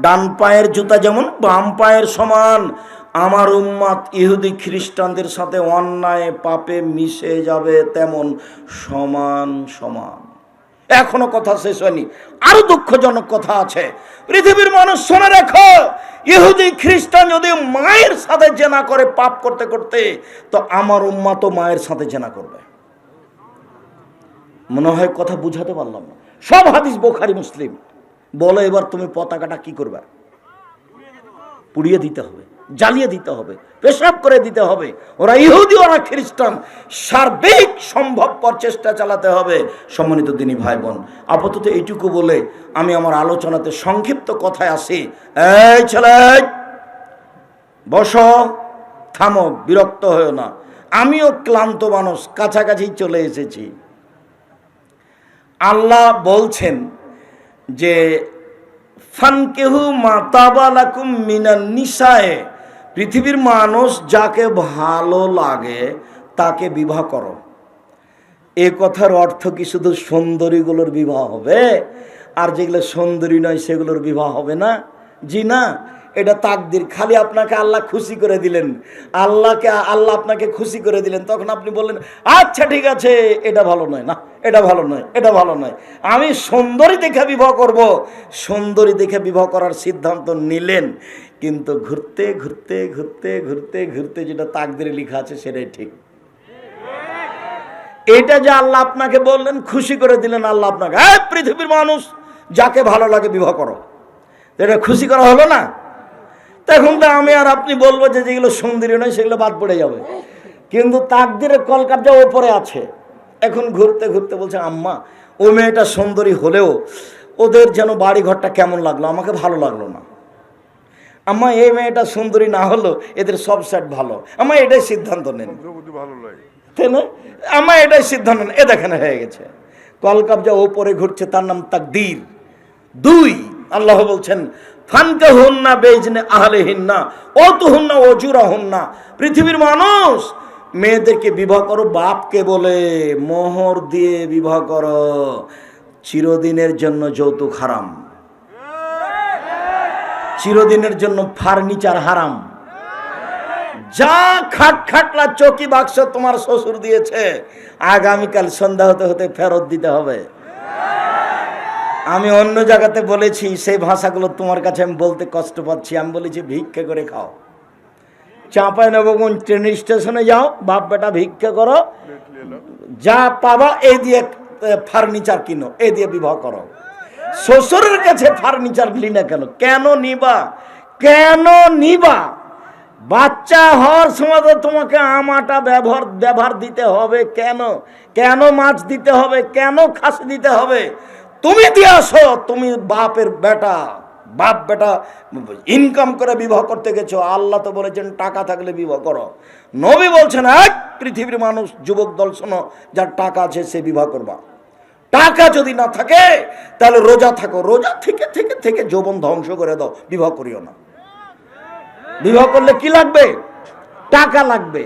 ডান পায়ের জুতা যেমন বাম পায়ের সমান, আমার উম্মত ইহুদি খ্রিস্টানদের সাথে অন্যায় পাপে মিশে যাবে তেমন সমান সমান। এখনো কথা শেষ হয়নি, আরো দুঃখজনক কথা আছে। পৃথিবীর মানুষ শুনে রাখো, ইহুদি খ্রিস্টান যদি মায়ের সাথে জেনা করে পাপ করতে করতে, তো আমার উম্মত মায়ের সাথে জেনা করবে। মনে হয় কথা বুঝাতে পারলাম না। সব হাদিস বুখারী মুসলিম। বলো এবার তুমি পতাকাটা কি করবে? পুড়িয়ে দিতে হবে, জ্বালিয়ে দিতে হবে, পেশাব করে দিতে হবে। ওরা ইহুদি, ওরা খ্রিস্টান, সার্বিক সম্ভবপর চেষ্টা চালাতে হবে। সম্মানিত দিনী ভাই বোন, আপাতত এইটুকু বলে আমি আমার আলোচনাতে সংক্ষিপ্ত কথায় আসি। এই ছেলে বসো, থামো, বিরক্ত হয়েও না। আমিও ক্লান্ত মানুষ, কাছাকাছি চলে এসেছি। আল্লাহ বলছেন যে ফানকেহু মা তাবা লাকুম মিনান নিসায়ে, পৃথিবীর মানুষ যাকে ভালো লাগে তাকে বিবাহ করো। এ কথার অর্থ কি শুধু সুন্দরীগুলোর বিবাহ হবে আর যেগুলো সুন্দরী নয় সেগুলোর বিবাহ হবে না? জি না, এটা তাকদির। খালি আপনাকে আল্লাহ খুশি করে দিলেন, আল্লাহ আপনাকে খুশি করে দিলেন, তখন আপনি বললেন আচ্ছা ঠিক আছে, এটা ভালো নয়, না এটা ভালো নয়, এটা ভালো নয়, আমি সুন্দরী দেখে বিবাহ করব। সুন্দরী দেখে বিবাহ করার সিদ্ধান্ত নিলেন, কিন্তু ঘুরতে ঘুরতে ঘুরতে ঘুরতে ঘুরতে যেটা তাকদিরে লেখা আছে সেটাই ঠিক। এটা যে আল্লাহ আপনাকে বললেন, খুশি করে দিলেন আল্লাহ আপনাকে, পৃথিবীর মানুষ যাকে ভালো লাগে বিবাহ করো, এটা খুশি করা হলো না? তখন তো আমি আর আপনি বলবো যে যেগুলো সুন্দরী নয় সেগুলো বাদ পড়ে যাবে। কিন্তু তাকদিরের কলকাতা ওপরে আছে। এখন ঘুরতে ঘুরতে বলছে আম্মা ওই মেয়েটা সুন্দরী হলেও ওদের যেন বাড়ি ঘরটা কেমন লাগলো, আমাকে ভালো লাগলো না। আম্মা এই মেয়েটা সুন্দরী না হলো এদের সব সেট ভালো, আম্মা এটাই সিদ্ধান্ত নেন, তাই না? আম্মা এটাই সিদ্ধান্ত নেন। এ দেখেন হয়ে গেছে, কলকাতা ওপরে ঘুরছে, তার নাম তাকদীর। 2, আল্লাহ বলছেন ফানকাহুন্না বেইজনে আহলিহিন্না ওয়াতুহুন্না ওয়াজুরাহুন্না, পৃথিবীর মানুষ মেয়েদেরকে বিবাহ করো বাপকে বলে, মোহর দিয়ে বিবাহ করো, চিরদিনের জন্য যৌতুক হারাম, চিরদিনের জন্য ফার্নিচার হারাম। যা খাট খাটলা চৌকি বাক্স তোমার শ্বশুর দিয়েছে, আগামীকাল সন্ধ্যা হতে হতে ফেরত দিতে হবে। আমি অন্য জায়গাতে বলেছি, সেই ভাষাগুলো তোমার কাছে আমি বলতে কষ্ট পাচ্ছি। আমি বলেছি ভিক্ষা করে খাও। চাঁপাইনবাবগঞ্জ ট্রেন স্টেশনে যাও, বাপ বেটা ভিক্ষা করো, যা পাবা এই দিয়ে ফার্নিচার কিনো, এই দিয়ে বিবাহ করো। শ্বশুরের কাছে ফার্নিচার লি না কেন? কেন নিবা? কেন নিবা? বাচ্চা হওয়ার সময় তো তোমাকে আমাটা ব্যবহার দিতে হবে। কেন? কেন মাছ দিতে হবে? কেন খাসি দিতে হবে? তুমি দিয়ে আসো। তুমি বাপের বেটা, বাপ বেটা ইনকাম করে বিবাহ করতে গেছো। আল্লাহ তো বলেছেন টাকা থাকলে বিবাহ করো। নবী বলছেন এক পৃথিবীর মানুষ যুবক দল শোনো, যার টাকা আছে সে বিবাহ করবা। টাকা যদি না থাকে তাহলে রোজা থাকো, রোজা থেকে থেকে থেকে যৌবন ধ্বংস করে দাও, বিবাহ করিও না। বিবাহ করলে কি লাগবে? টাকা লাগবে।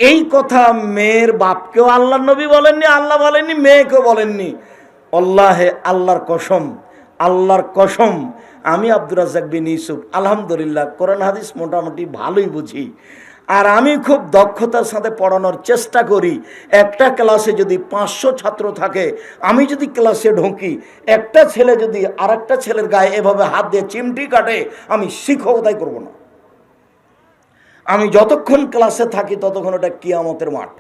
এই কথা মেয়ের বাপকেও আল্লাহ নবী বলেননি, আল্লাহ বলেননি, মেয়েকেও বলেননি। আল্লাহে, আল্লাহর কসম, আল্লাহর কসম, আমি আব্দুর রাজ্জাক বিন ইউসুফ আলহামদুলিল্লাহ কোরআন হাদিস মোটামুটি ভালোই বুঝি। আর আমি খুব দক্ষতার সাথে পড়ানোর চেষ্টা করি। একটা ক্লাসে যদি 500 ছাত্র থাকে, আমি যদি ক্লাসে ঢুকি, একটা ছেলে যদি আরেকটা ছেলের গায়ে এভাবে হাত দিয়ে চিমটি কাটে, আমি শিক্ষকতাই করব না। আমি যতক্ষণ ক্লাসে থাকি ততক্ষণ ওটা কিয়ামতের মাঠ।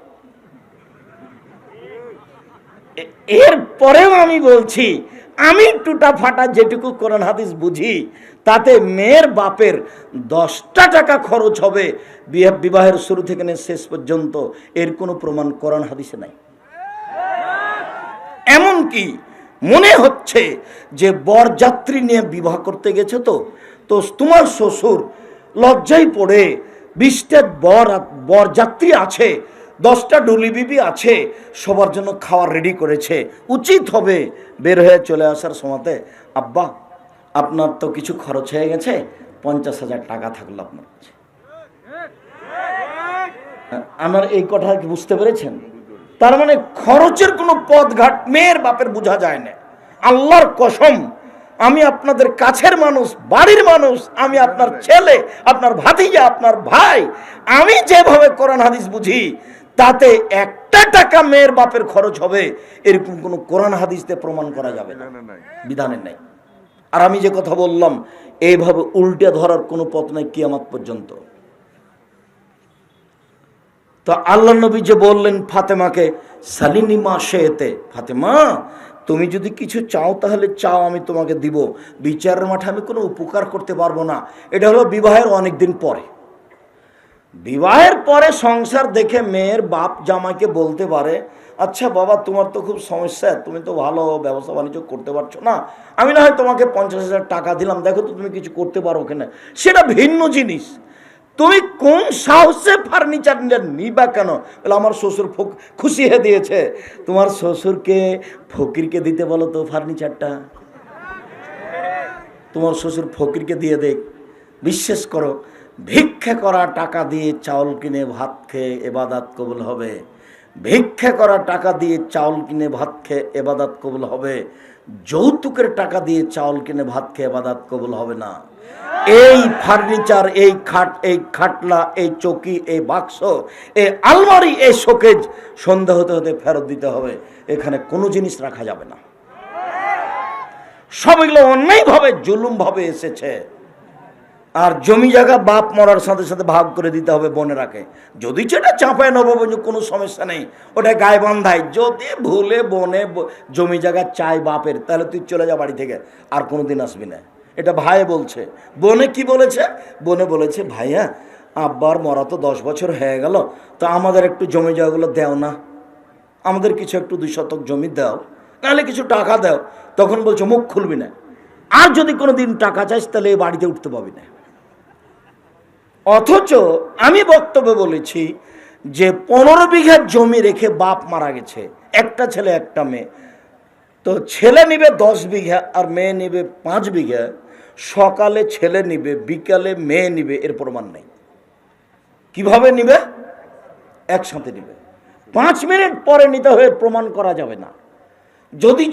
এরপরেও আমি বলছি, আমি টুটা ফাটা যেটুকু কোরআন হাদিস বুঝি, তাতে মেয়ের বাপের 10টা টাকা খরচ হবে বিবাহের শুরু থেকে শেষ পর্যন্ত, এর কোনো প্রমাণ কোরআন হাদিসে নাই। এমনকি মনে হচ্ছে যে বরযাত্রী নিয়ে বিবাহ করতে গেছে, তো তোমার শ্বশুর লজ্জায় পড়ে 20টা বরযাত্রী আছে, 10টা ডুলি বিবি আছে, সবার জন্য খাওয়ার রেডি করেছে। উচিত হবে বের হয়ে চলে আসার সময়তে, আব্বা আপনার তো কিছু খরচ হয়ে গেছে, 50,000 টাকা থাকলো আপনার কাছে। আমার এই কথা বুঝতে পেরেছেন? তার মানে খরচের কোনো পথঘাট মেয়ের বাপের বোঝা যায় না। আল্লাহর কসম, আমি আপনাদের কাছের মানুষ, বাড়ির মানুষ, আমি আপনার ছেলে, আপনার ভাতিজা, আপনার ভাই, আমি যেভাবে কোরআন হাদিস বুঝি, তাতে 1টা টাকা মেয়ের বাপের খরচ হবে এরকম কোনো কোরআন হাদিসতে প্রমাণ করা যাবে না, বিধানের নাই। আর আমি যে কথা বললাম, এইভাবে উল্টে ধরার কোনো পথ নাই কিয়ামত পর্যন্ত। তো আল্লাহ নবী যে বললেন ফাতেমাকে, সালিনি মা শেতে, ফাতেমা তুমি যদি কিছু চাও তাহলে চাও, আমি তোমাকে দিব। বিচারের মাঠে আমি কোনো উপকার করতে পারবো না। এটা হলো বিবাহের অনেক দিন পরে। বিবাহের পরে সংসার দেখে মেয়ের বাপ জামাইকে বলতে পারে, আচ্ছা বাবা তোমার তো খুব সমস্যা, তুমি তো ভালো ব্যবসা বাণিজ্য করতে পারছো না, আমি না হয় তোমাকে 50,000 টাকা দিলাম, দেখো তো তুমি কিছু করতে পারো কিনা। সেটা ভিন্ন জিনিস। তুমি কোন সাহসে ফার্নিচার নিবা কেন? বলে আমার শ্বশুর খুশি হয়ে দিয়েছে। তোমার শ্বশুরকে ফকিরকে দিতে বলো তো ফার্নিচারটা, তোমার শ্বশুর ফকিরকে দিয়ে দেখ। বিশ্বাস করো, ভিক্ষা করা টাকা দিয়ে চাউল কিনে ভাত খেয়ে এবাদাত কবুল হবে। ভিক্ষা করা টাকা দিয়ে চাউল কিনে ভাত খেয়ে এবাদাত কবুল হবে। যৌতুকের টাকা দিয়ে চাউল কিনে ভাত খেয়ে এবাদাত কবুল হবে না। এই ফার্নিচার, এই খাট, এই খাটলা, এই চৌকি, এই বাক্স, এই আলমারি, এই শোকেজ সন্ধ্যা হতে হতে ফেরত দিতে হবে। এখানে কোনো জিনিস রাখা যাবে না। সব এগুলো অন্যায়ভাবে জুলুমভাবে এসেছে। আর জমি জায়গা বাপ মরার সাথে সাথে ভাগ করে দিতে হবে বোনেরাকে। যদি সেটা চাঁপায় নবাবগঞ্জ কোনো সমস্যা নেই, ওটা গায়ে বান্ধায়। যদি ভুলে বনে জমি জায়গা চাই বাপের, তাহলে তুই চলে যা বাড়ি থেকে, আর কোনোদিন আসবি না। এটা ভাই বলছে। বোনে কি বলেছে? বোনে বলেছে, ভাইয়া আব্বার মরা তো 10 বছর হয়ে গেল, তো আমাদের একটু জমি জায়গাগুলো দেও না, আমাদের কিছু একটু 2 শতক জমি দাও, নাহলে কিছু টাকা দাও। তখন বলছো মুখ খুলবি না, আর যদি কোনো দিন টাকা চাইস তাহলে এই বাড়িতে উঠতে পাবি না। অথচ আমি বক্তব্য বলেছি যে 15 বিঘা জমি রেখে বাপ মারা গেছে, একটা ছেলে একটা মেয়ে, তো ছেলে নিবে 10 বিঘা আর মেয়ে নিবে 5 বিঘা। সকালে ছেলে নিবে, বিকালে মেয়ে নিবে, এর প্রমাণ নেই। কিভাবে নিবে? একসাথে নিবে। 5 মিনিট পরে নিতে হয়ে প্রমাণ করা যাবে না। যদি